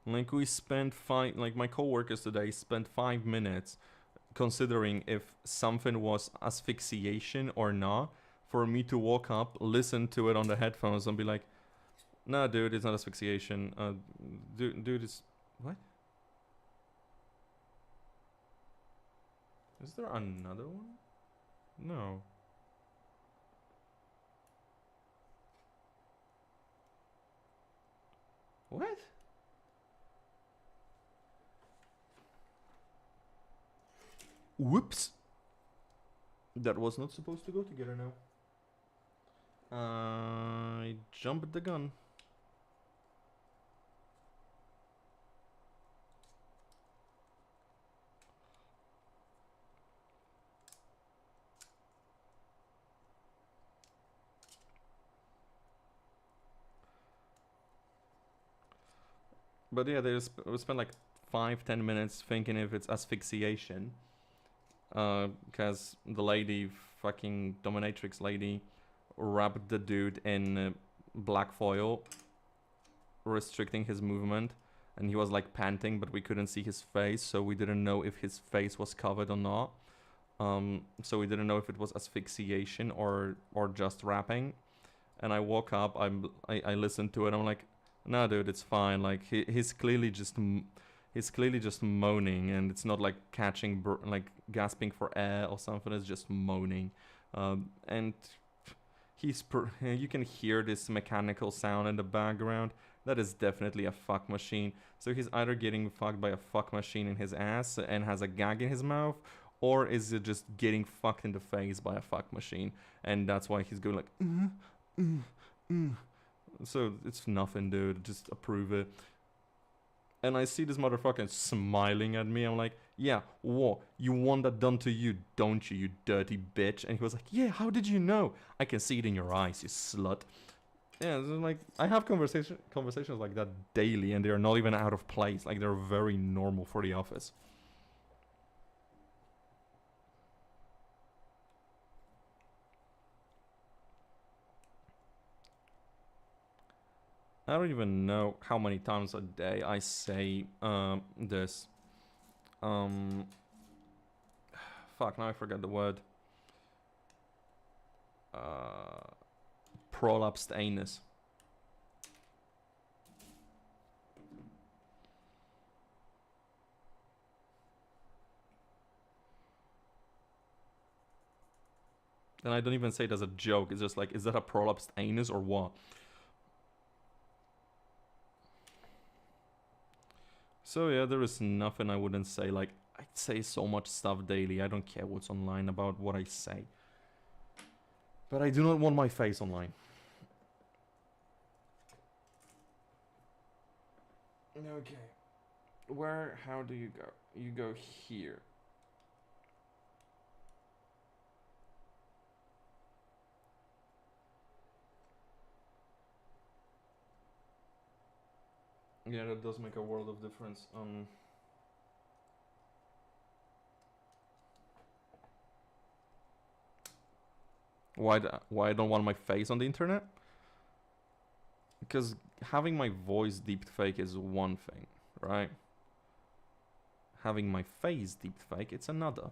Like, we spent like, my coworkers today spent 5 minutes considering if something was asphyxiation or not, for me to walk up, listen to it on the headphones, and be like, nah, dude, it's not asphyxiation. Dude, it's... What? Is there another one? No. What? Whoops. That was not supposed to go together now. I jumped the gun. But yeah, we spent like 5-10 minutes thinking if it's asphyxiation. Because the lady, fucking dominatrix lady, wrapped the dude in black foil, restricting his movement, and he was like panting, but we couldn't see his face, so we didn't know if his face was covered or not. So we didn't know if it was asphyxiation or just wrapping. And I woke up, I listened to it, I'm like, nah, dude, it's fine. Like he's clearly just moaning, and it's not like catching, like gasping for air or something. It's just moaning, and you can hear this mechanical sound in the background, That is definitely a fuck machine. So he's either getting fucked by a fuck machine in his ass and has a gag in his mouth, or is it just getting fucked in the face by a fuck machine, and that's why he's going like, So it's nothing, dude. Just approve it. And I see this motherfucker smiling at me. I'm like, yeah, what? You want that done to you, don't you, you dirty bitch? And he was like, yeah, how did you know? I can see it in your eyes, you slut. Yeah, so like, I have conversations like that daily, and they're not even out of place. Like, they're very normal for the office. I don't even know how many times a day I say this. Fuck, now I forget the word. Prolapsed anus. And I don't even say it as a joke. It's just like, is that a prolapsed anus or what? So yeah, there is nothing I wouldn't say. Like, I say so much stuff daily. I don't care what's online about what I say. But I do not want my face online. Okay. How do you go? You go here. Yeah, that does make a world of difference. Why I don't want my face on the internet? Because having my voice deep fake is one thing, right? Having my face deep fake, it's another.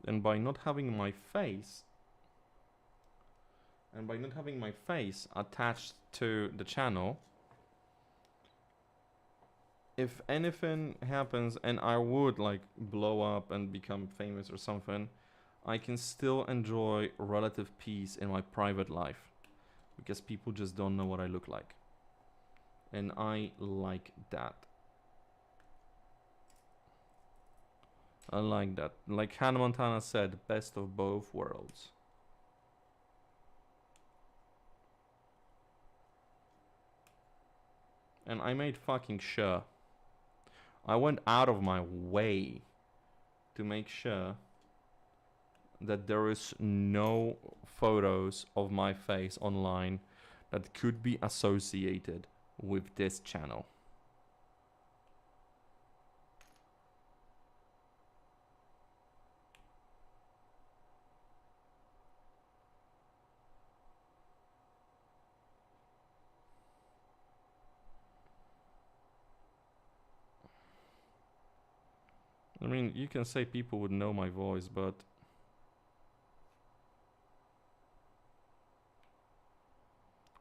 And by not having my face attached to the channel, if anything happens and I would like blow up and become famous or something, I can still enjoy relative peace in my private life, because people just don't know what I look like. And I like that. I like that. Like Hannah Montana said, best of both worlds. And I made fucking sure. I went out of my way to make sure that there is no photos of my face online that could be associated with this channel. I mean, you can say people would know my voice, but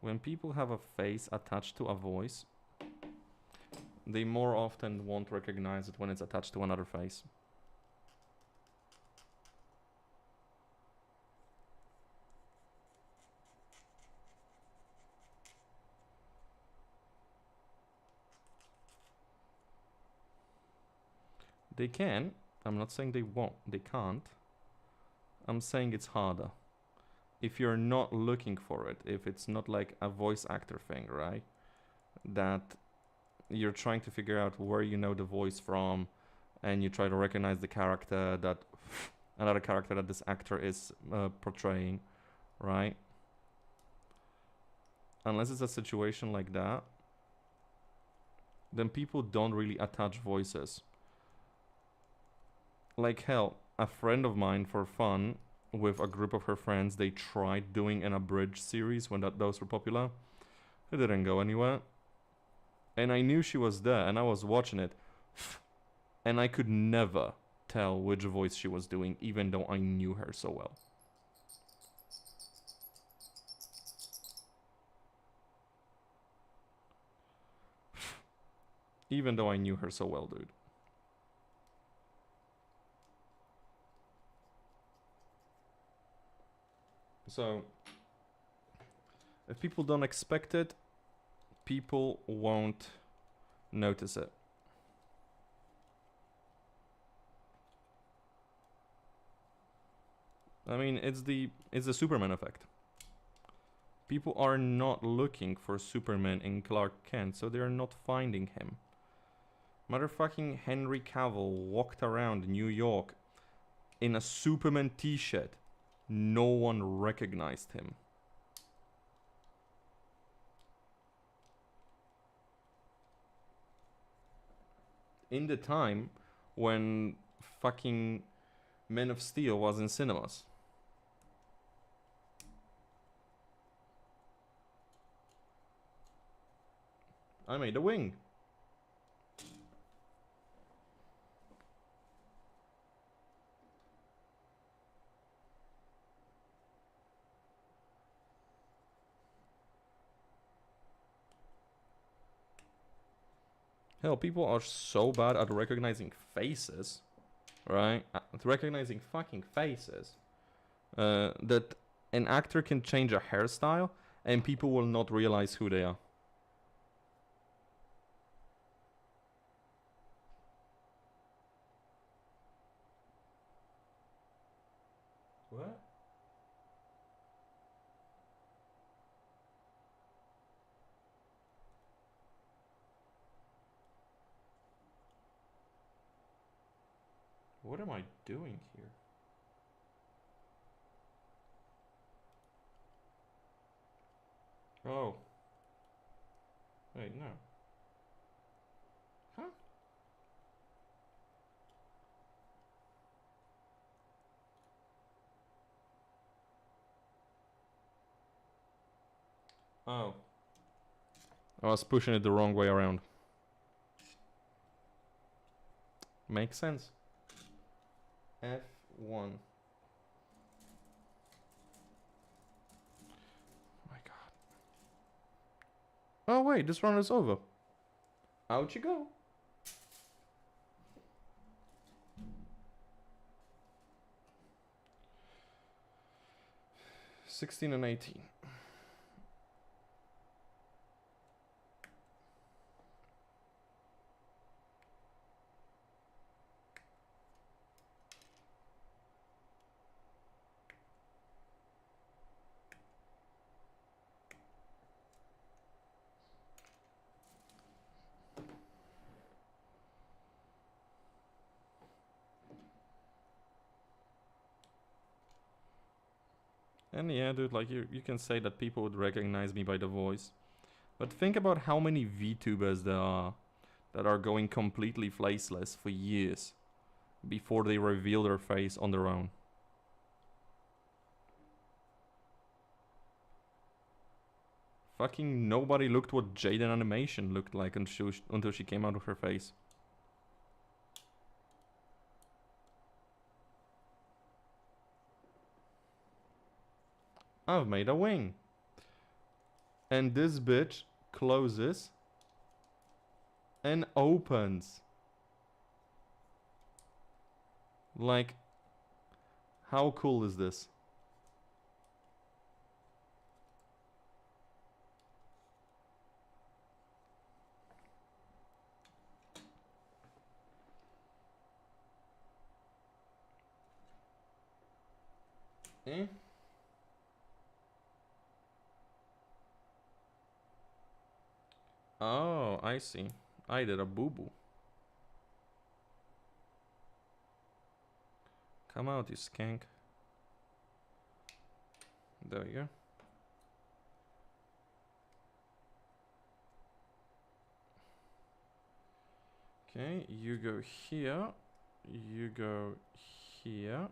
when people have a face attached to a voice, they more often won't recognize it when it's attached to another face. They can. I'm not saying they won't. They can't. I'm saying it's harder. If you're not looking for it, if it's not like a voice actor thing, right? That you're trying to figure out where you know the voice from, and you try to recognize the character that another character that this actor is portraying, right? Unless it's a situation like that, then people don't really attach voices. Like hell, a friend of mine for fun with a group of her friends, they tried doing an abridged series when those were popular. It didn't go anywhere. And I knew she was there, and I was watching it, and I could never tell which voice she was doing, even though I knew her so well. Even though I knew her so well, dude. So, if people don't expect it, people won't notice it. I mean, it's the Superman effect. People are not looking for Superman in Clark Kent, so they're not finding him. Motherfucking Henry Cavill walked around New York in a Superman t-shirt. No one recognized him. In the time when fucking Man of Steel was in cinemas. I made a wing. Hell, people are so bad at recognizing faces, right? At recognizing fucking faces, that an actor can change a hairstyle and people will not realize who they are. What? What am I doing here? Oh. Wait, no. Huh? Oh. I was pushing it the wrong way around. Makes sense. F1. My god. Oh wait, this run is over. Out you go. $16 and $18. And yeah, dude, like you can say that people would recognize me by the voice. But think about how many VTubers there are that are going completely faceless for years before they reveal their face on their own. Fucking nobody looked what Jaden Animation looked like until she came out with her face. I've made a wing. And this bitch closes and opens. Like, how cool is this? Eh? Oh, I see. I did a boo-boo. Come out, you skank. There we go. Okay, you go here. You go here.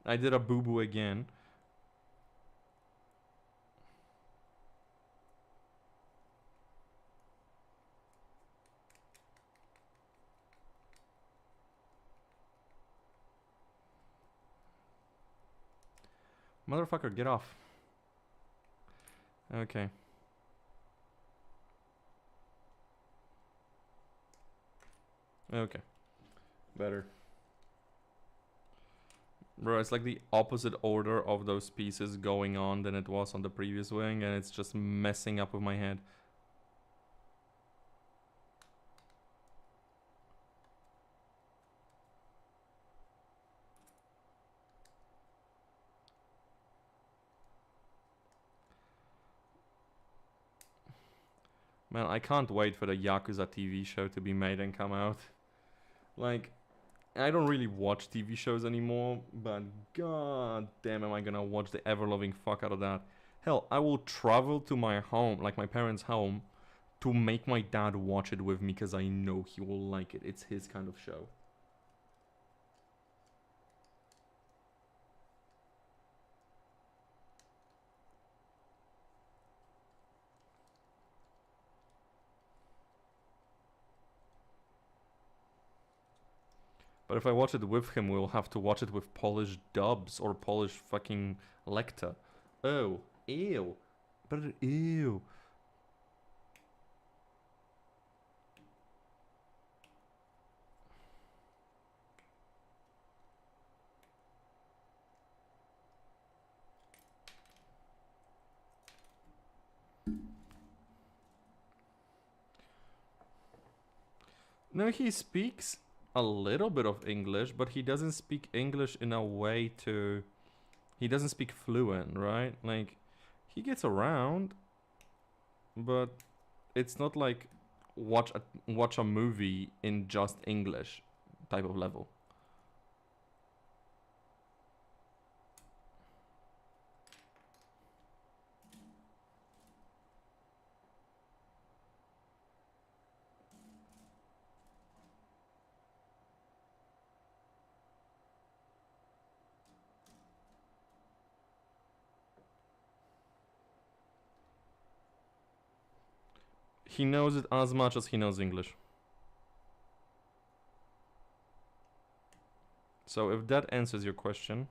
I did a boo-boo again. Motherfucker, get off. Okay. Okay. Better. Bro, it's like the opposite order of those pieces going on than it was on the previous wing, and it's just messing up with my head. Man, I can't wait for the Yakuza TV show to be made and come out. Like, I don't really watch TV shows anymore, but god damn am I gonna watch the ever-loving fuck out of that. Hell, I will travel to my home, like my parents' home, to make my dad watch it with me because I know he will like it. It's his kind of show. But if I watch it with him, we'll have to watch it with Polish dubs or Polish fucking lector. Oh, ew. But ew. No, he speaks a little bit of English, but he doesn't speak English in a way to... He doesn't speak fluent, right? Like, he gets around, but it's not like watch a movie in just English type of level. He knows it as much as he knows English. So if that answers your question...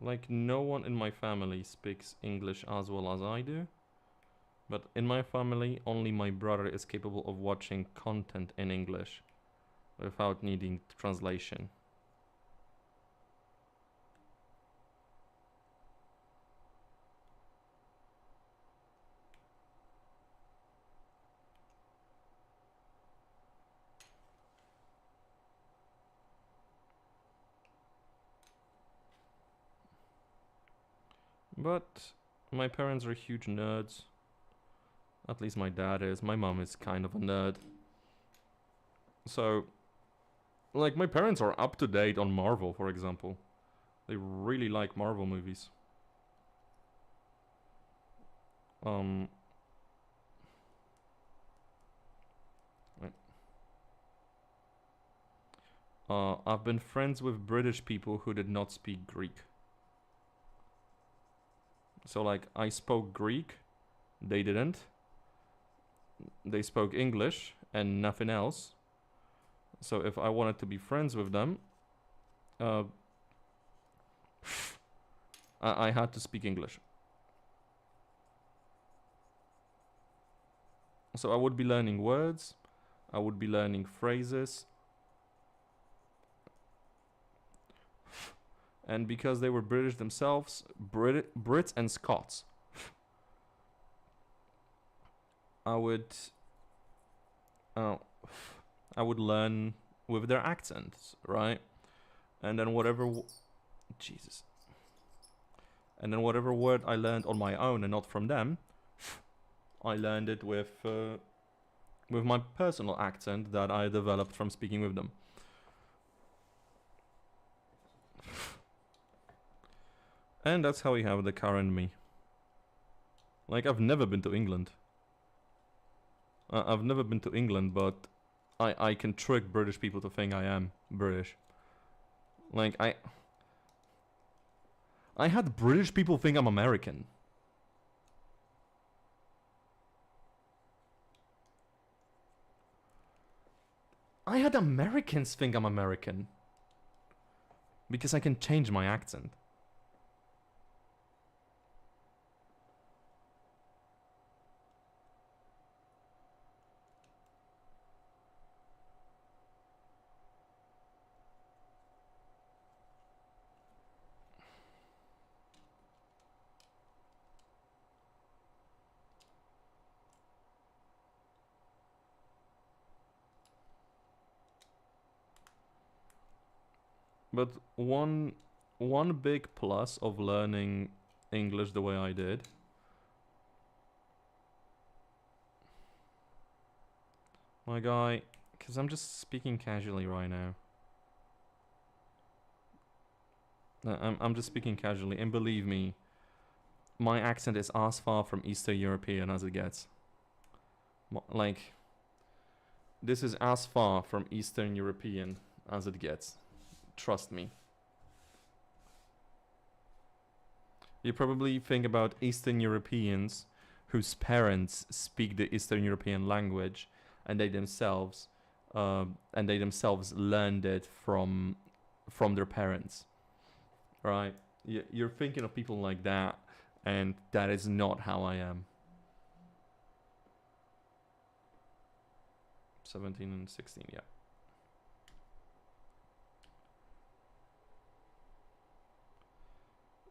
Like, no one in my family speaks English as well as I do. But in my family, only my brother is capable of watching content in English without needing translation. But my parents are huge nerds. At least my dad is. My mom is kind of a nerd. So, like, my parents are up to date on Marvel, for example. They really like Marvel movies. I've been friends with British people who did not speak Greek. So, like, I spoke Greek, they didn't. They spoke English and nothing else. So if I wanted to be friends with them, I had to speak English. So I would be learning words, I would be learning phrases. And because they were British themselves, Brits and Scots, I would learn with their accents, right? And then whatever Jesus. And then whatever word I learned on my own and not from them, I learned it with my personal accent that I developed from speaking with them. And that's how we have the current me. Like, I've never been to England. I've never been to England, but I can trick British people to think I am British. Like, I had British people think I'm American. I had Americans think I'm American. Because I can change my accent. But one big plus of learning English the way I did my guy, because I'm just speaking casually right now. I'm just speaking casually, and believe me, my accent is as far from Eastern European as it gets. Like, this is as far from Eastern European as it gets. Trust me. You probably think about Eastern Europeans whose parents speak the Eastern European language, and they themselves learned it from their parents, right? You're thinking of people like that, and that is not how I am. 17 and 16, yeah.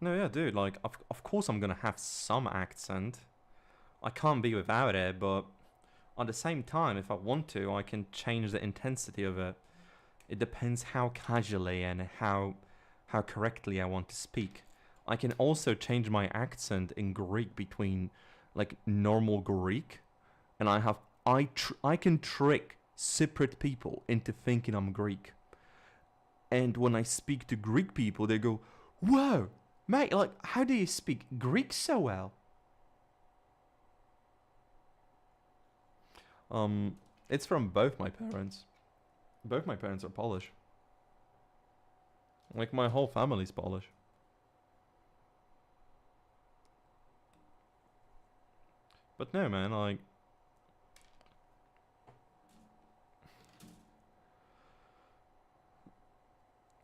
No, yeah, dude, like, of course I'm gonna have some accent. I can't be without it, but at the same time, if I want to, I can change the intensity of it. It depends how casually and how correctly I want to speak. I can also change my accent in Greek between, like, normal Greek, and I can trick Cypriot people into thinking I'm Greek. And when I speak to Greek people, they go, "Whoa, mate, like, how do you speak Greek so well?" It's from both my parents. Both my parents are Polish. Like, my whole family's Polish. But no, man, like,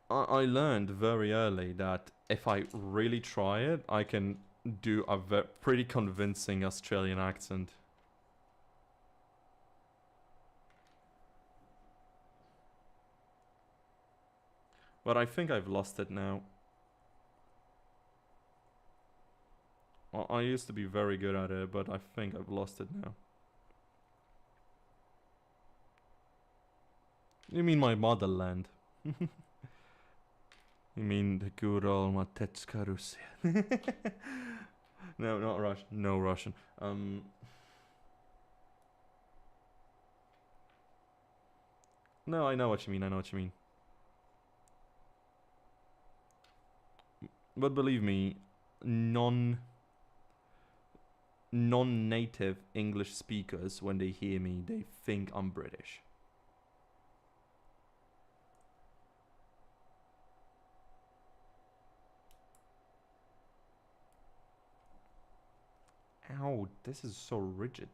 I learned very early that if I really try it, I can do a pretty convincing Australian accent. But I think I've lost it now. I used to be very good at it, but I think I've lost it now. You mean my motherland? You mean the good old Matecka Russia? No, not Russian. No Russian. No, I know what you mean. I know what you mean. But believe me, non-native English speakers, when they hear me, they think I'm British. Ow, this is so rigid.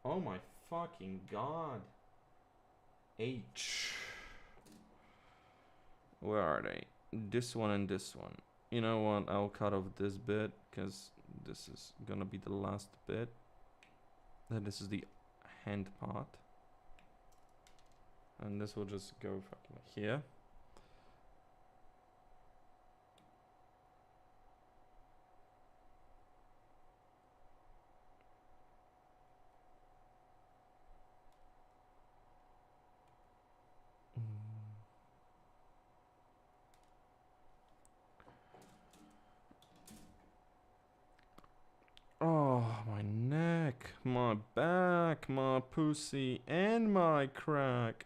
Oh my fucking god. H. Where are they? This one and this one. You know what? I'll cut off this bit, because this is gonna be the last bit. Then this is the hand part. And this will just go fucking here. my back, my pussy, and my crack.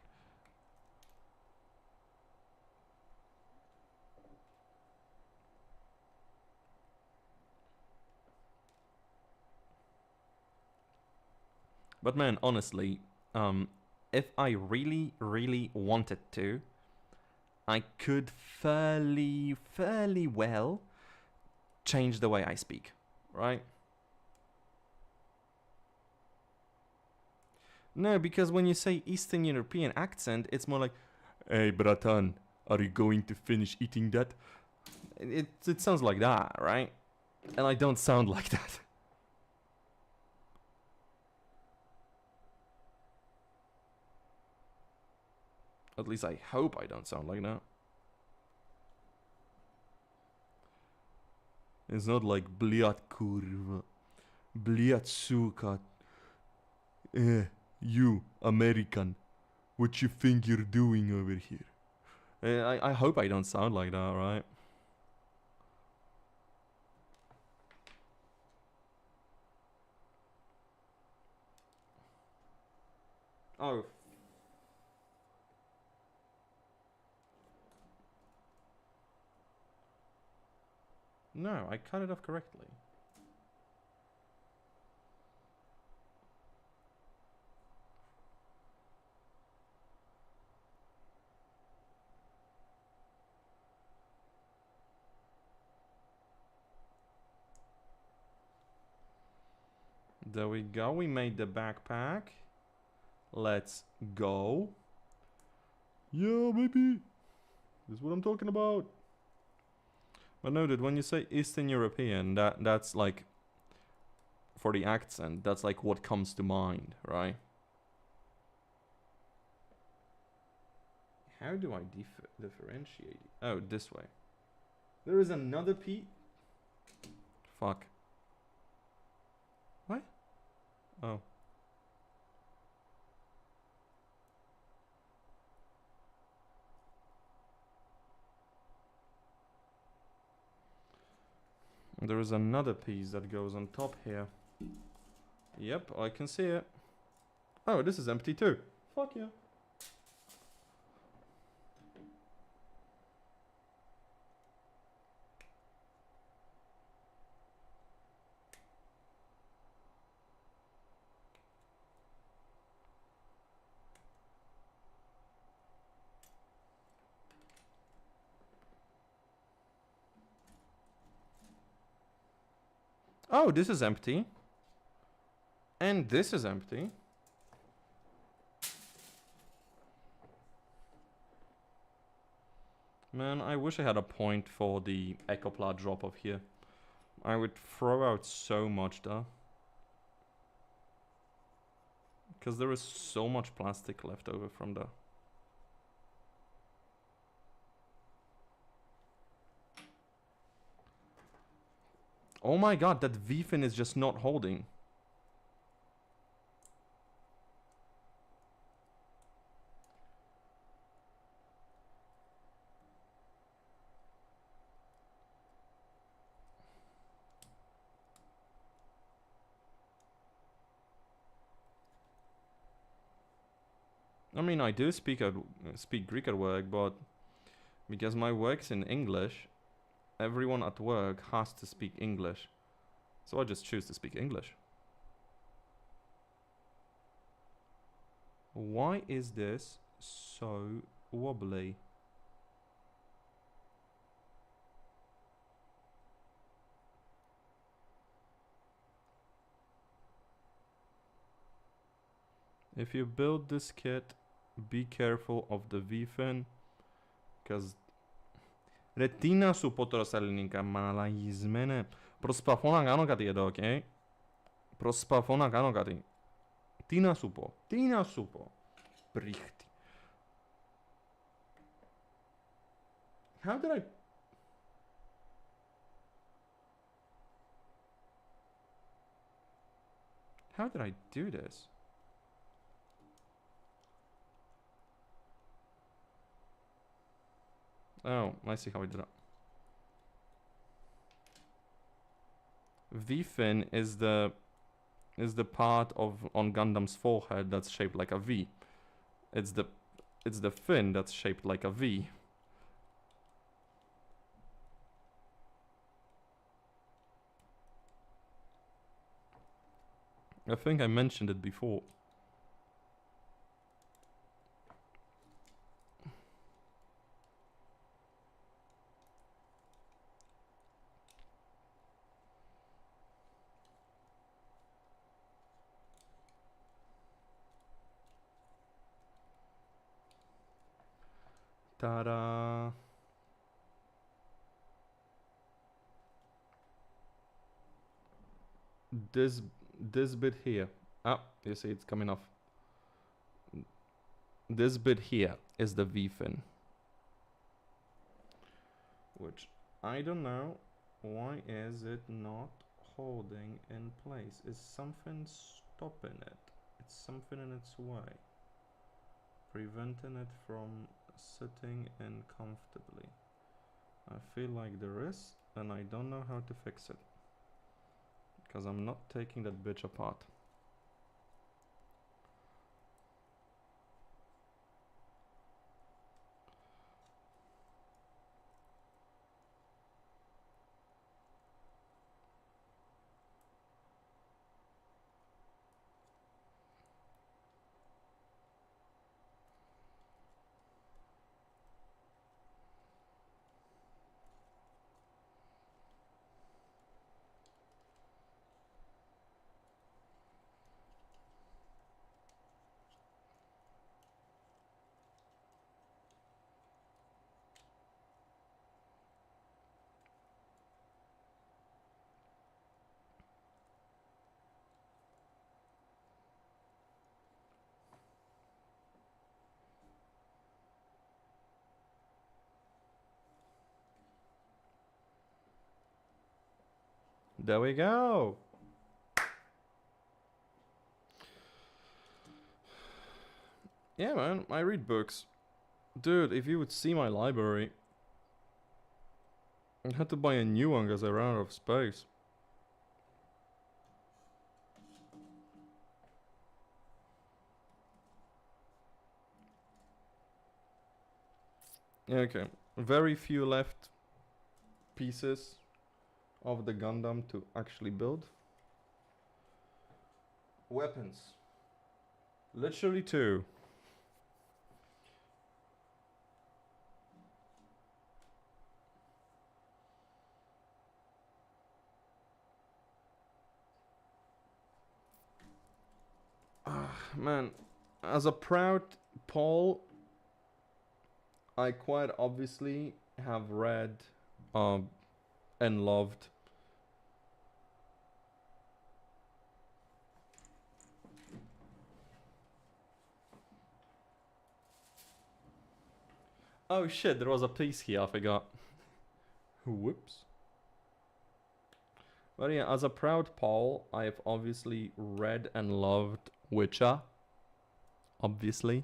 But man, honestly, if I really, really wanted to, I could fairly well change the way I speak, right? No, because when you say Eastern European accent, it's more like, "Hey, bratan, are you going to finish eating that?" It sounds like that, right? And I don't sound like that. At least I hope I don't sound like that. It's not like "Bliat kurva, bliat suka, you American, what you think you're doing over here?" I hope I don't sound like that, right? Oh. No, I cut it off correctly. There we go, we made the backpack. Let's go. Yeah, baby. This is what I'm talking about. But noted, when you say Eastern European, that's like, for the accent, that's like what comes to mind, right? How do I differentiate? Oh, this way. There is another P. Fuck. What? Oh. There is another piece that goes on top here. Yep, I can see it. Oh, this is empty too. Fuck yeah. Oh, this is empty. And this is empty. Man, I wish I had a point for the ecopla drop off here. I would throw out so much though. Because there is so much plastic left over from there. Oh my god, that V-fin is just not holding. I mean, I do speak Greek at work, but because my work's in English, everyone at work has to speak English. So I just choose to speak English. Why is this so wobbly? If you build this kit, be careful of the V-fin, because Retina su potrosalininka malaizmene. Prospafona ganogati edo, okay? Prospafona ganogati. Tina supo. Tina supo. Brichti. How did I... How did I do this? Oh, I see how I did it. V-fin is the is the part on Gundam's forehead that's shaped like a V. It's the fin that's shaped like a V. I think I mentioned it before. Ta-da! This bit here. Ah, you see it's coming off. This bit here is the V fin. Which I don't know. Why is it not holding in place? Is something stopping it? It's something in its way. Preventing it from sitting in comfortably. I feel like there is, and I don't know how to fix it. Because I'm not taking that bitch apart. There we go. Yeah, man, I read books. Dude, if you would see my library, I had to buy a new one because I ran out of space. Yeah, okay. Very few left pieces of the Gundam to actually build. Weapons. Literally 2. Man, as a proud Paul, I quite obviously have read and loved oh shit, there was a piece here, I forgot. Whoops. But yeah, as a proud Paul, I've obviously read and loved Witcher. Obviously.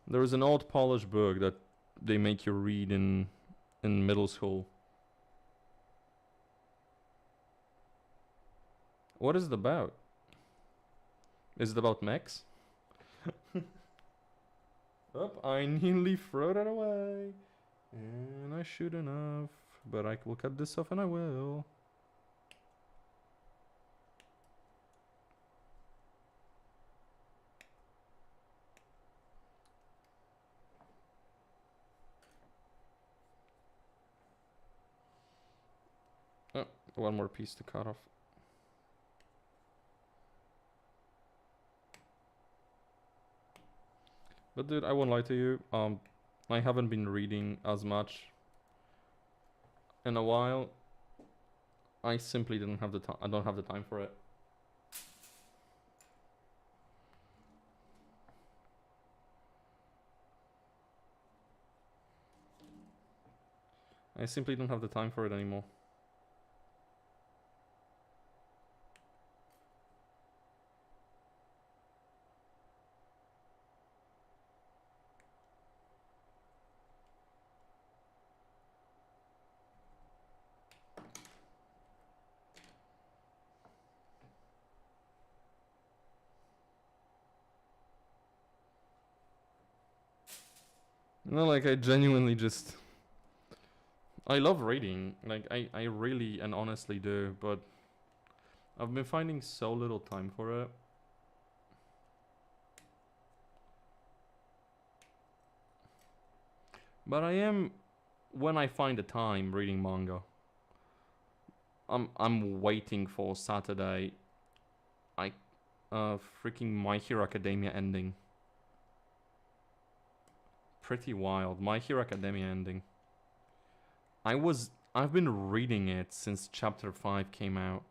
There is an old Polish book that they make you read in middle school. What is it about? Is it about mechs? Oh, I nearly threw that away. And I shouldn't have. But I will cut this off and I will. Oh, one more piece to cut off. But dude, I won't lie to you. I haven't been reading as much in a while. I simply didn't have the time. I don't have the time for it. I simply don't have the time for it anymore. No, like I genuinely just I love reading. Like I really and honestly do, but I've been finding so little time for it. But I am, when I find the time, reading manga. I'm waiting for Saturday. I freaking My Hero Academia ending. Pretty wild. My Hero Academia ending. I've been reading it since chapter 5 came out,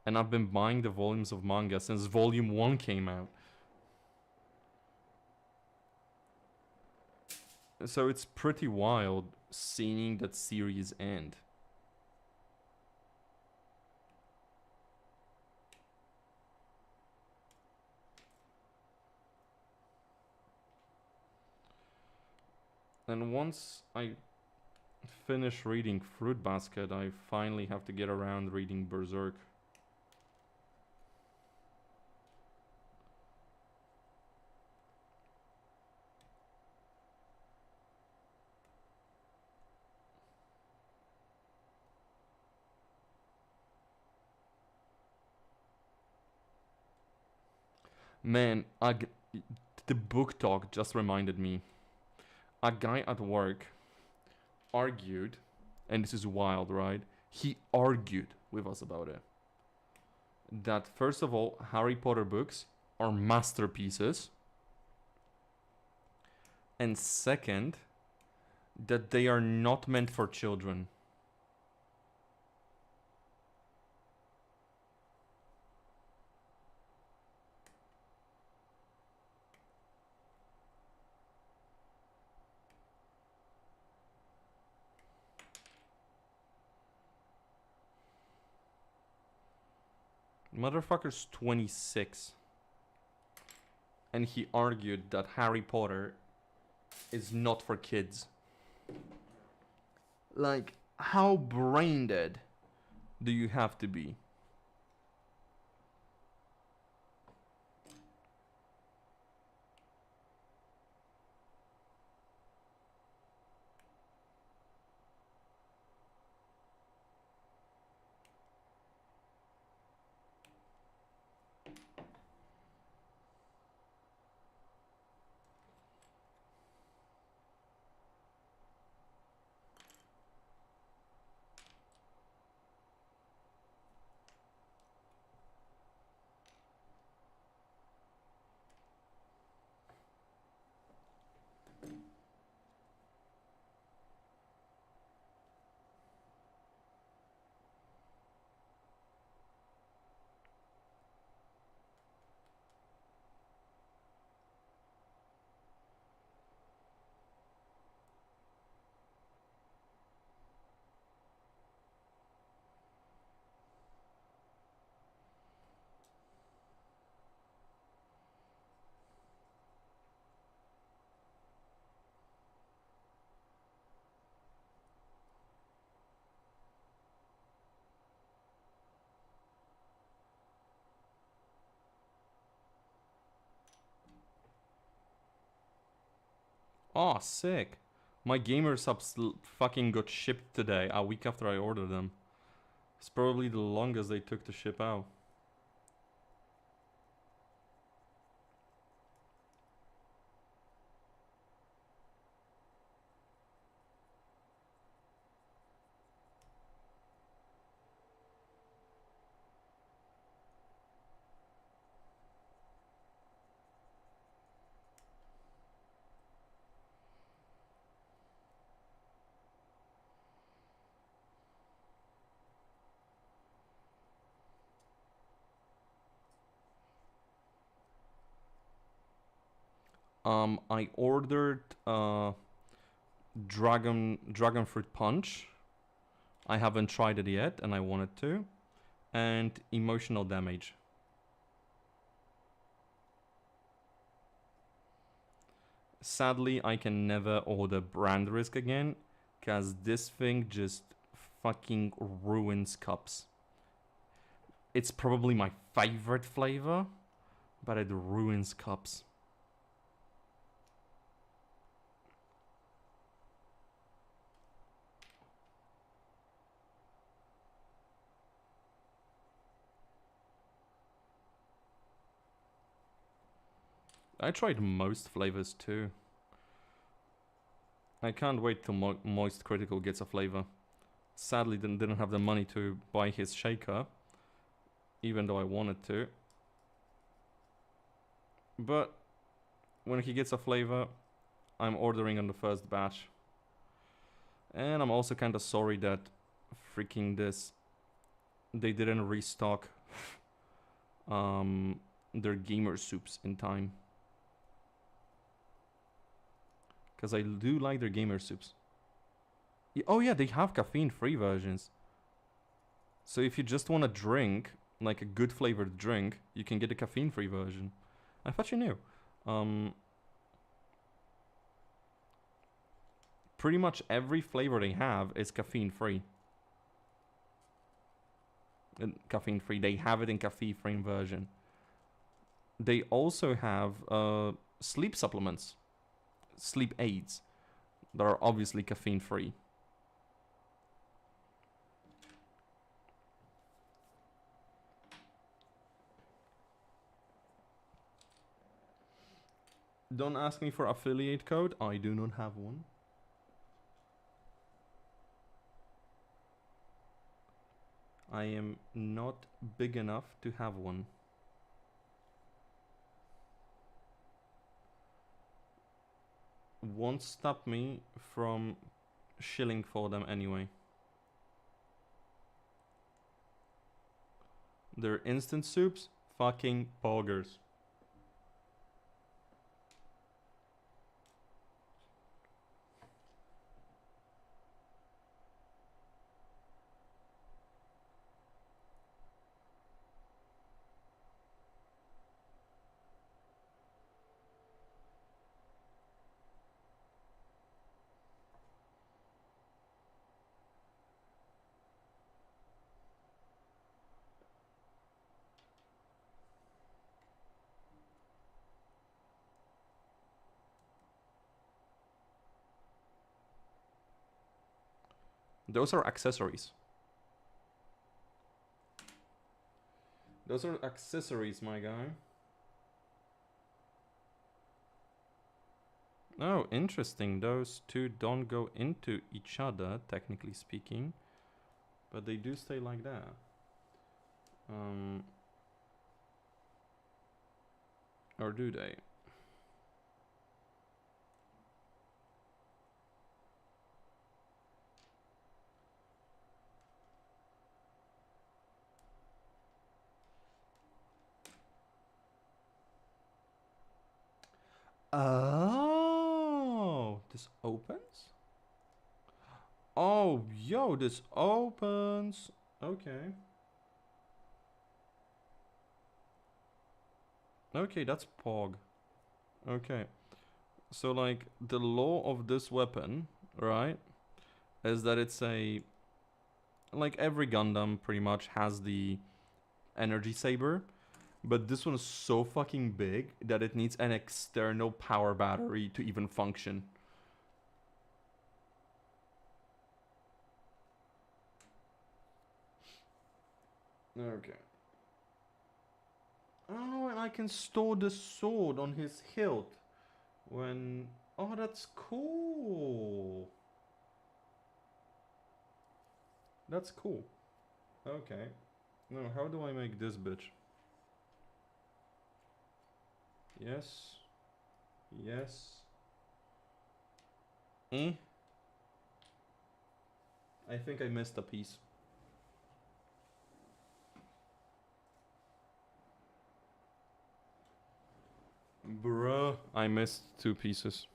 and I've been buying the volumes of manga since volume 1 came out. So it's pretty wild seeing that series end. And once I finish reading Fruit Basket, I finally have to get around reading Berserk. Man, the book talk just reminded me. A guy at work argued, and this is wild, right? He argued with us about it. That first of all, Harry Potter books are masterpieces. And second, that they are not meant for children. Motherfucker's 26. And he argued that Harry Potter is not for kids. Like, how brain dead do you have to be? Oh, sick. My gamer subs fucking got shipped today, a week after I ordered them. It's probably the longest they took to ship out. I ordered Dragon Fruit Punch. I haven't tried it yet, and I wanted to. And Emotional Damage. Sadly, I can never order Brand Risk again, cause this thing just fucking ruins cups. It's probably my favorite flavor, but it ruins cups. I tried most flavors too. I can't wait till Moist Critical gets a flavor. Sadly, didn't have the money to buy his shaker, even though I wanted to. But when he gets a flavor, I'm ordering on the first batch. And I'm also kind of sorry that freaking they didn't restock their gamer soups in time. Because I do like their gamer soups. Oh yeah, they have caffeine-free versions. So if you just want to drink, like a good flavored drink, you can get a caffeine-free version. I thought you knew. Pretty much every flavor they have is caffeine-free. Caffeine-free, they have it in caffeine-free version. They also have sleep supplements, sleep aids, that are obviously caffeine-free. Don't ask me for affiliate code, I do not have one. I am not big enough to have one. Won't stop me from shilling for them anyway. Their instant soups, fucking poggers. Those are accessories. Those are accessories, my guy. Oh, interesting. Those two don't go into each other, technically speaking. But they do stay like that. Or do they? Oh, this opens? Oh, yo, this opens. Okay. Okay, that's Pog. Okay. So, like, the law of this weapon, right, is that it's a... Like, every Gundam pretty much has the energy saber. But this one is so fucking big that it needs an external power battery to even function. Okay. Oh, and I can store the sword on his hilt when... Oh, that's cool. That's cool. Okay. Now, how do I make this bitch? Yes. Yes. Eh? I think I missed a piece. Bruh. I missed 2 pieces.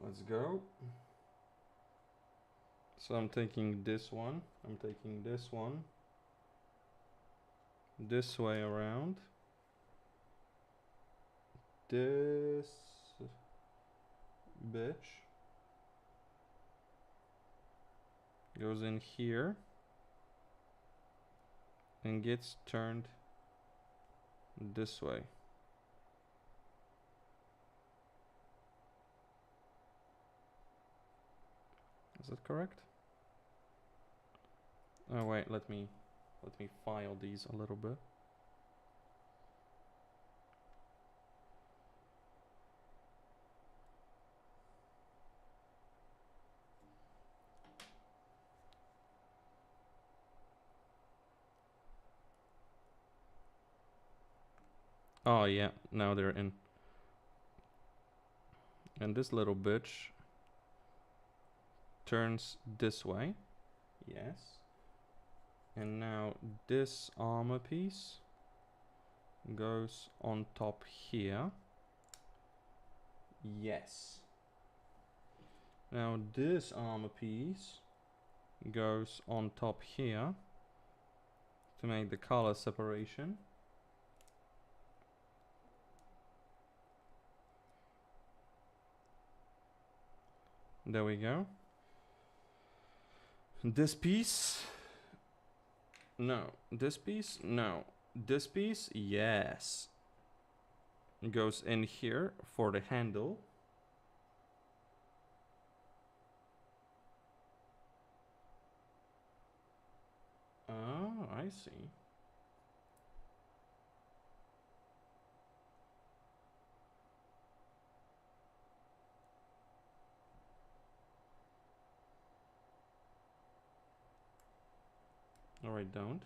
Let's go. So I'm taking this one. I'm taking this one. This way around. This bitch goes in here. and gets turned this way. Is that correct? Oh wait, let me file these a little bit. Oh yeah, now they're in. And this little bitch turns this way. Yes. And now this armor piece goes on top here. Yes. Now this armor piece goes on top here to make the color separation. There we go. This piece, no. This piece, no. This piece, yes. Goes in here for the handle. Oh, I see. Alright, don't.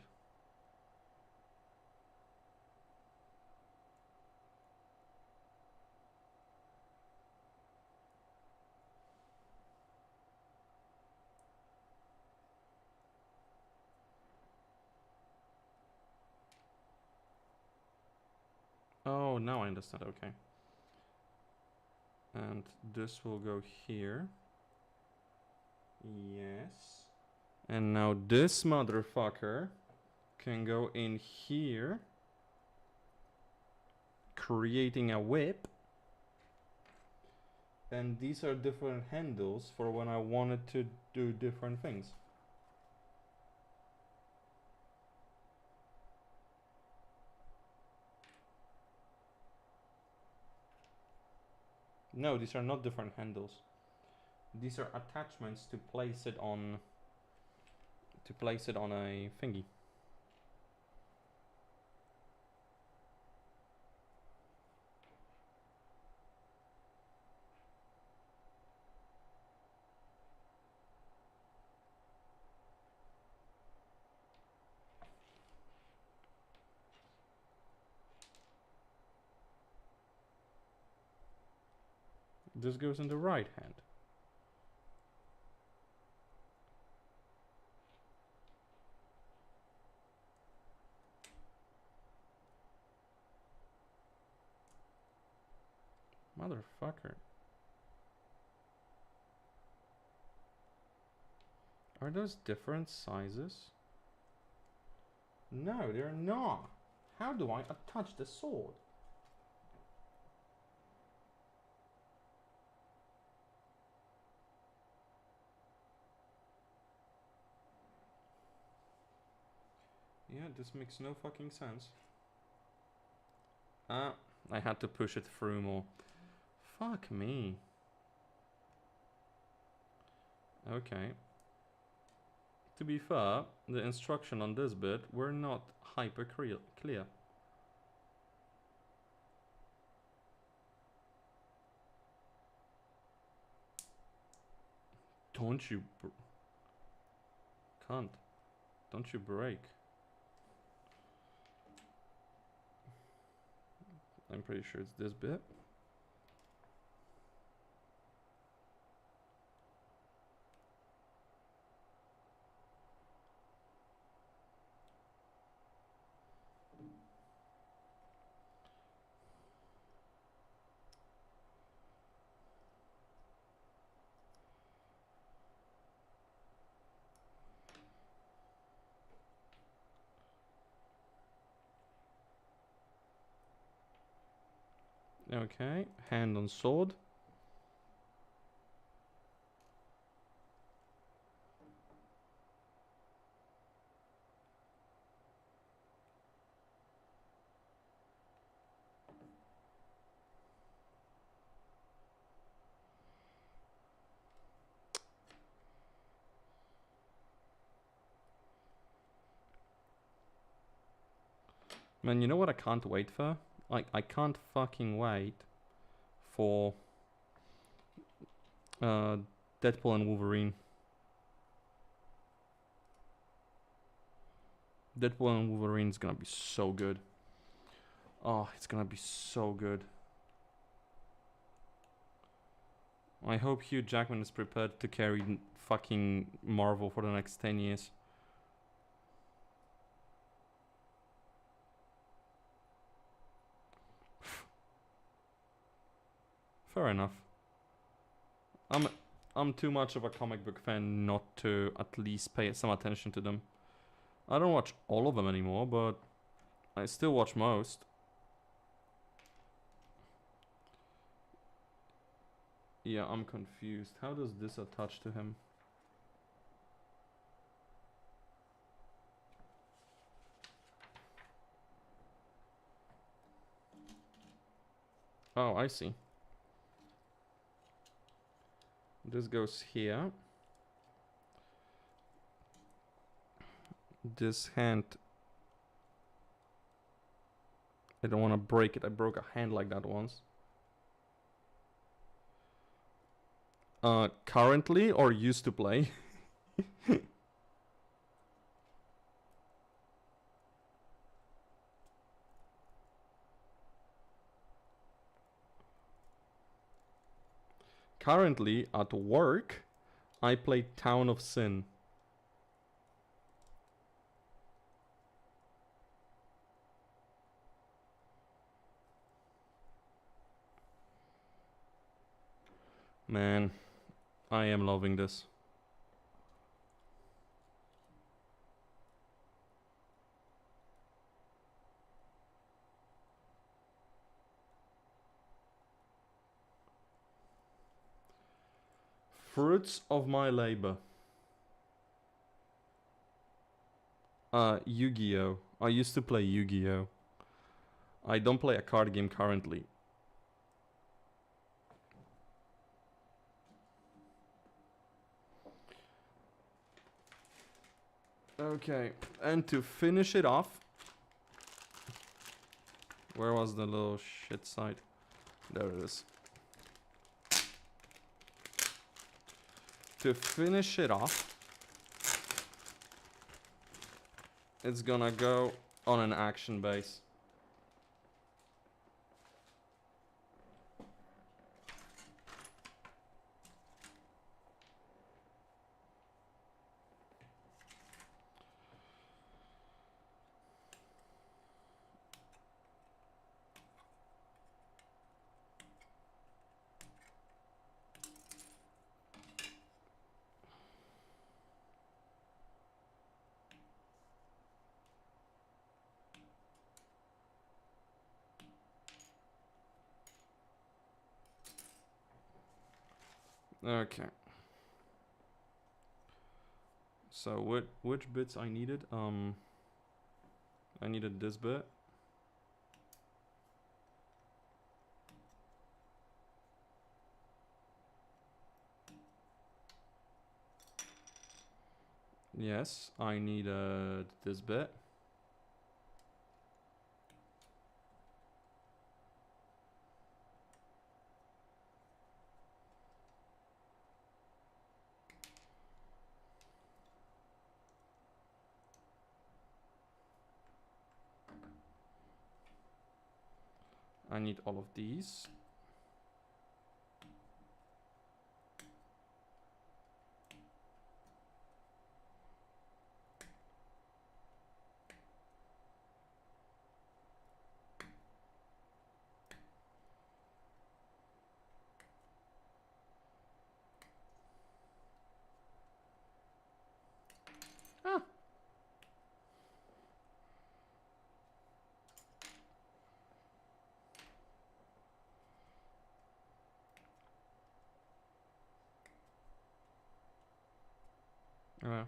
Oh, now I understand, okay. And this will go here. Yes. And now this motherfucker can go in here, creating a whip. And these are different handles for when I wanted to do different things. No, these are not different handles. These are attachments to place it on a thingy. This goes in the right hand. Motherfucker. Are those different sizes? No, they're not. How do I attach the sword? Yeah, this makes no fucking sense. Ah, I had to push it through more. Fuck me. Okay. To be fair, the instruction on this bit were not hyper clear. Don't you can't. Don't you break. I'm pretty sure it's this bit. Okay, hand on sword. Man, you know what I can't wait for? Like, I can't fucking wait for Deadpool and Wolverine. Deadpool and Wolverine is gonna be so good. Oh, it's gonna be so good. I hope Hugh Jackman is prepared to carry fucking Marvel for the next 10 years. Fair enough. I'm too much of a comic book fan not to at least pay some attention to them. I don't watch all of them anymore, but I still watch most. Yeah, I'm confused. How does this attach to him? Oh, I see. This goes here. This hand, I don't want to break it. I broke a hand like that once. Currently or used to play? Currently at work, I play Town of Sin. Man, I am loving this. Fruits of my labor. Yu-Gi-Oh! I used to play Yu-Gi-Oh! I don't play a card game currently. Okay, and to finish it off, where was the little shit side? There it is. To finish it off, it's gonna go on an action base. Okay. So which bits I needed? I needed this bit. Yes, I needed this bit. I need all of these. Ah.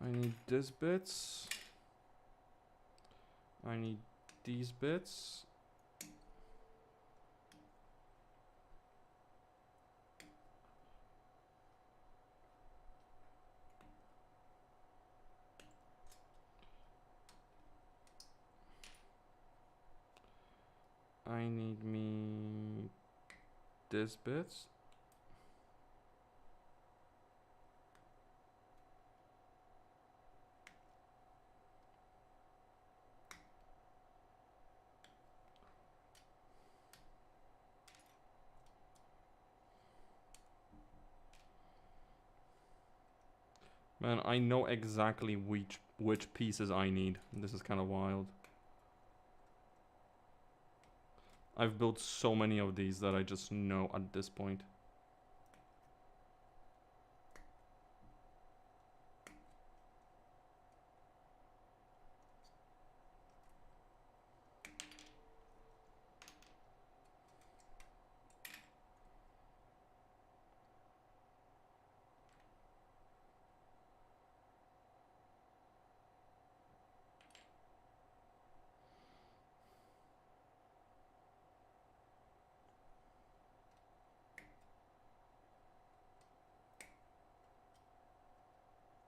I need this bits. I need these bits. I need me this bits. Man, I know exactly which pieces I need. This is kind of wild. I've built so many of these that I just know at this point.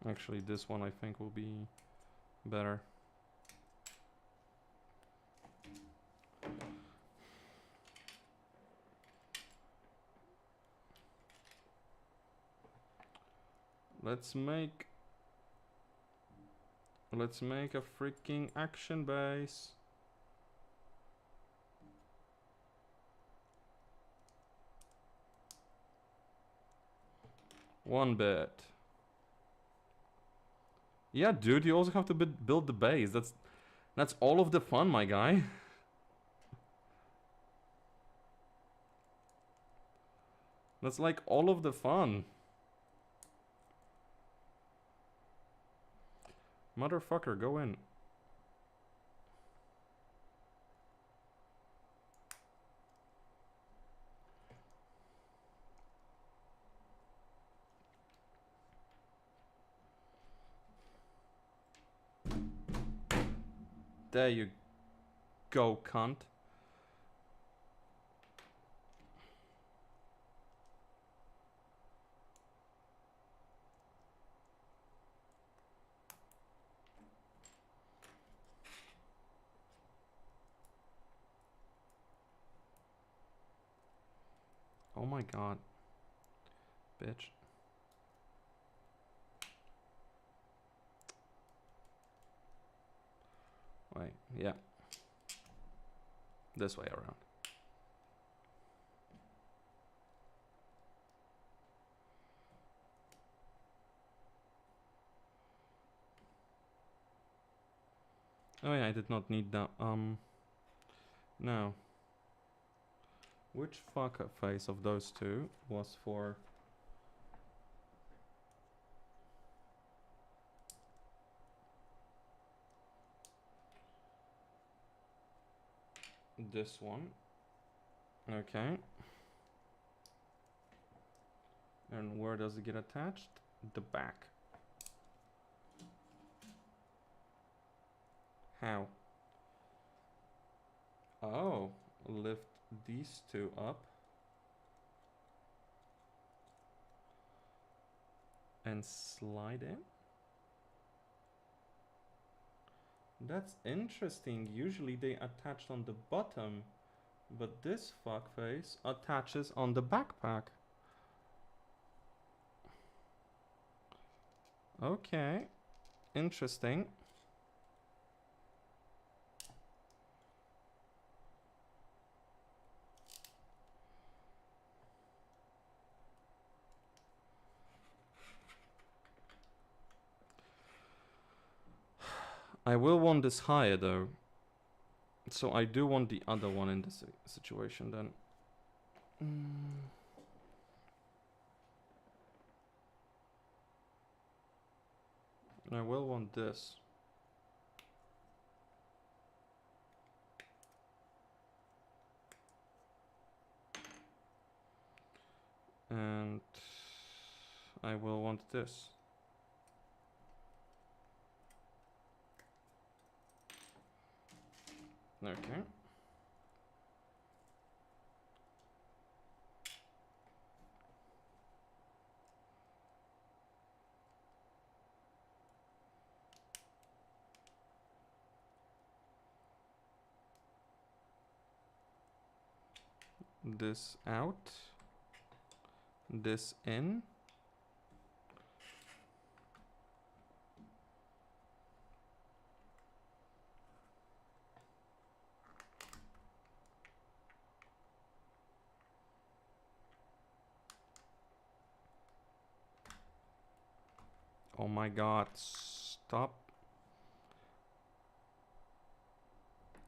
Actually, this one I think will be better. Let's make a freaking action base. One bit. Yeah, dude, you also have to build the base. That's all of the fun, my guy. That's like all of the fun. Motherfucker, go in. There you go, cunt. Oh my god. Bitch. Wait, yeah. This way around. Oh yeah, I did not need that. Now. Which fuck face of those two was for... this one? Okay. And where does it get attached? The back. How? Oh, lift these two up. And slide in? That's interesting. Usually they attached on the bottom, but this fuckface attaches on the backpack. Okay, interesting. I will want this higher though. So I do want the other one in this situation then. I will want this. And I will want this. Okay. this out, this in. Oh my god, stop.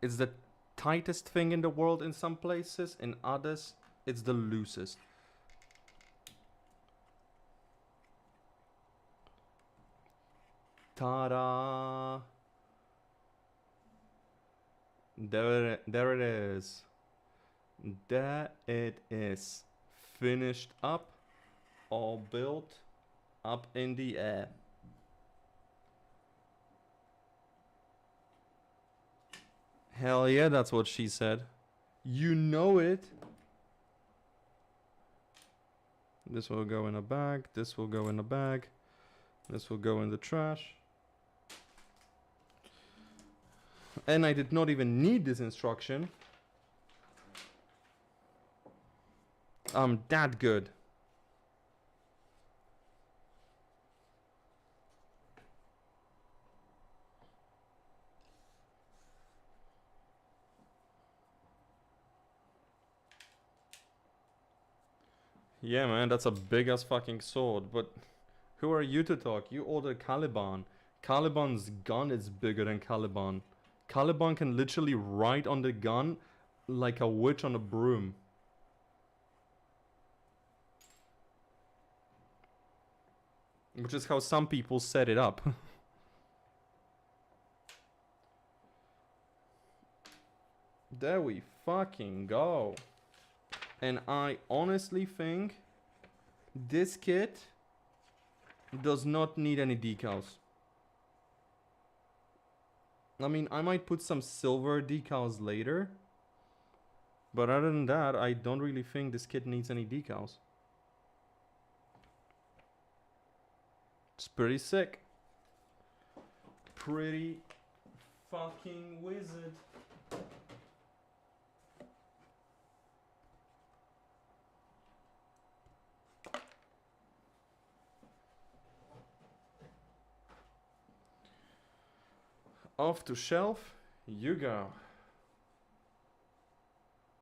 It's the tightest thing in the world in some places, in others, it's the loosest. Ta-da! There it is. There it is. Finished up, all built, up in the air. Hell yeah, that's what she said. You know it. This will go in a bag, this will go in a bag, this will go in the trash. And I did not even need this instruction. I'm that good. Yeah, man, that's a big ass fucking sword, but who are you to talk? You ordered Caliban. Caliban's gun is bigger than Caliban. Caliban can literally ride on the gun like a witch on a broom. Which is how some people set it up. There we fucking go. And I honestly think this kit does not need any decals. I mean, I might put some silver decals later. But other than that, I don't really think this kit needs any decals. It's pretty sick. Pretty fucking wizard. Off to shelf you go.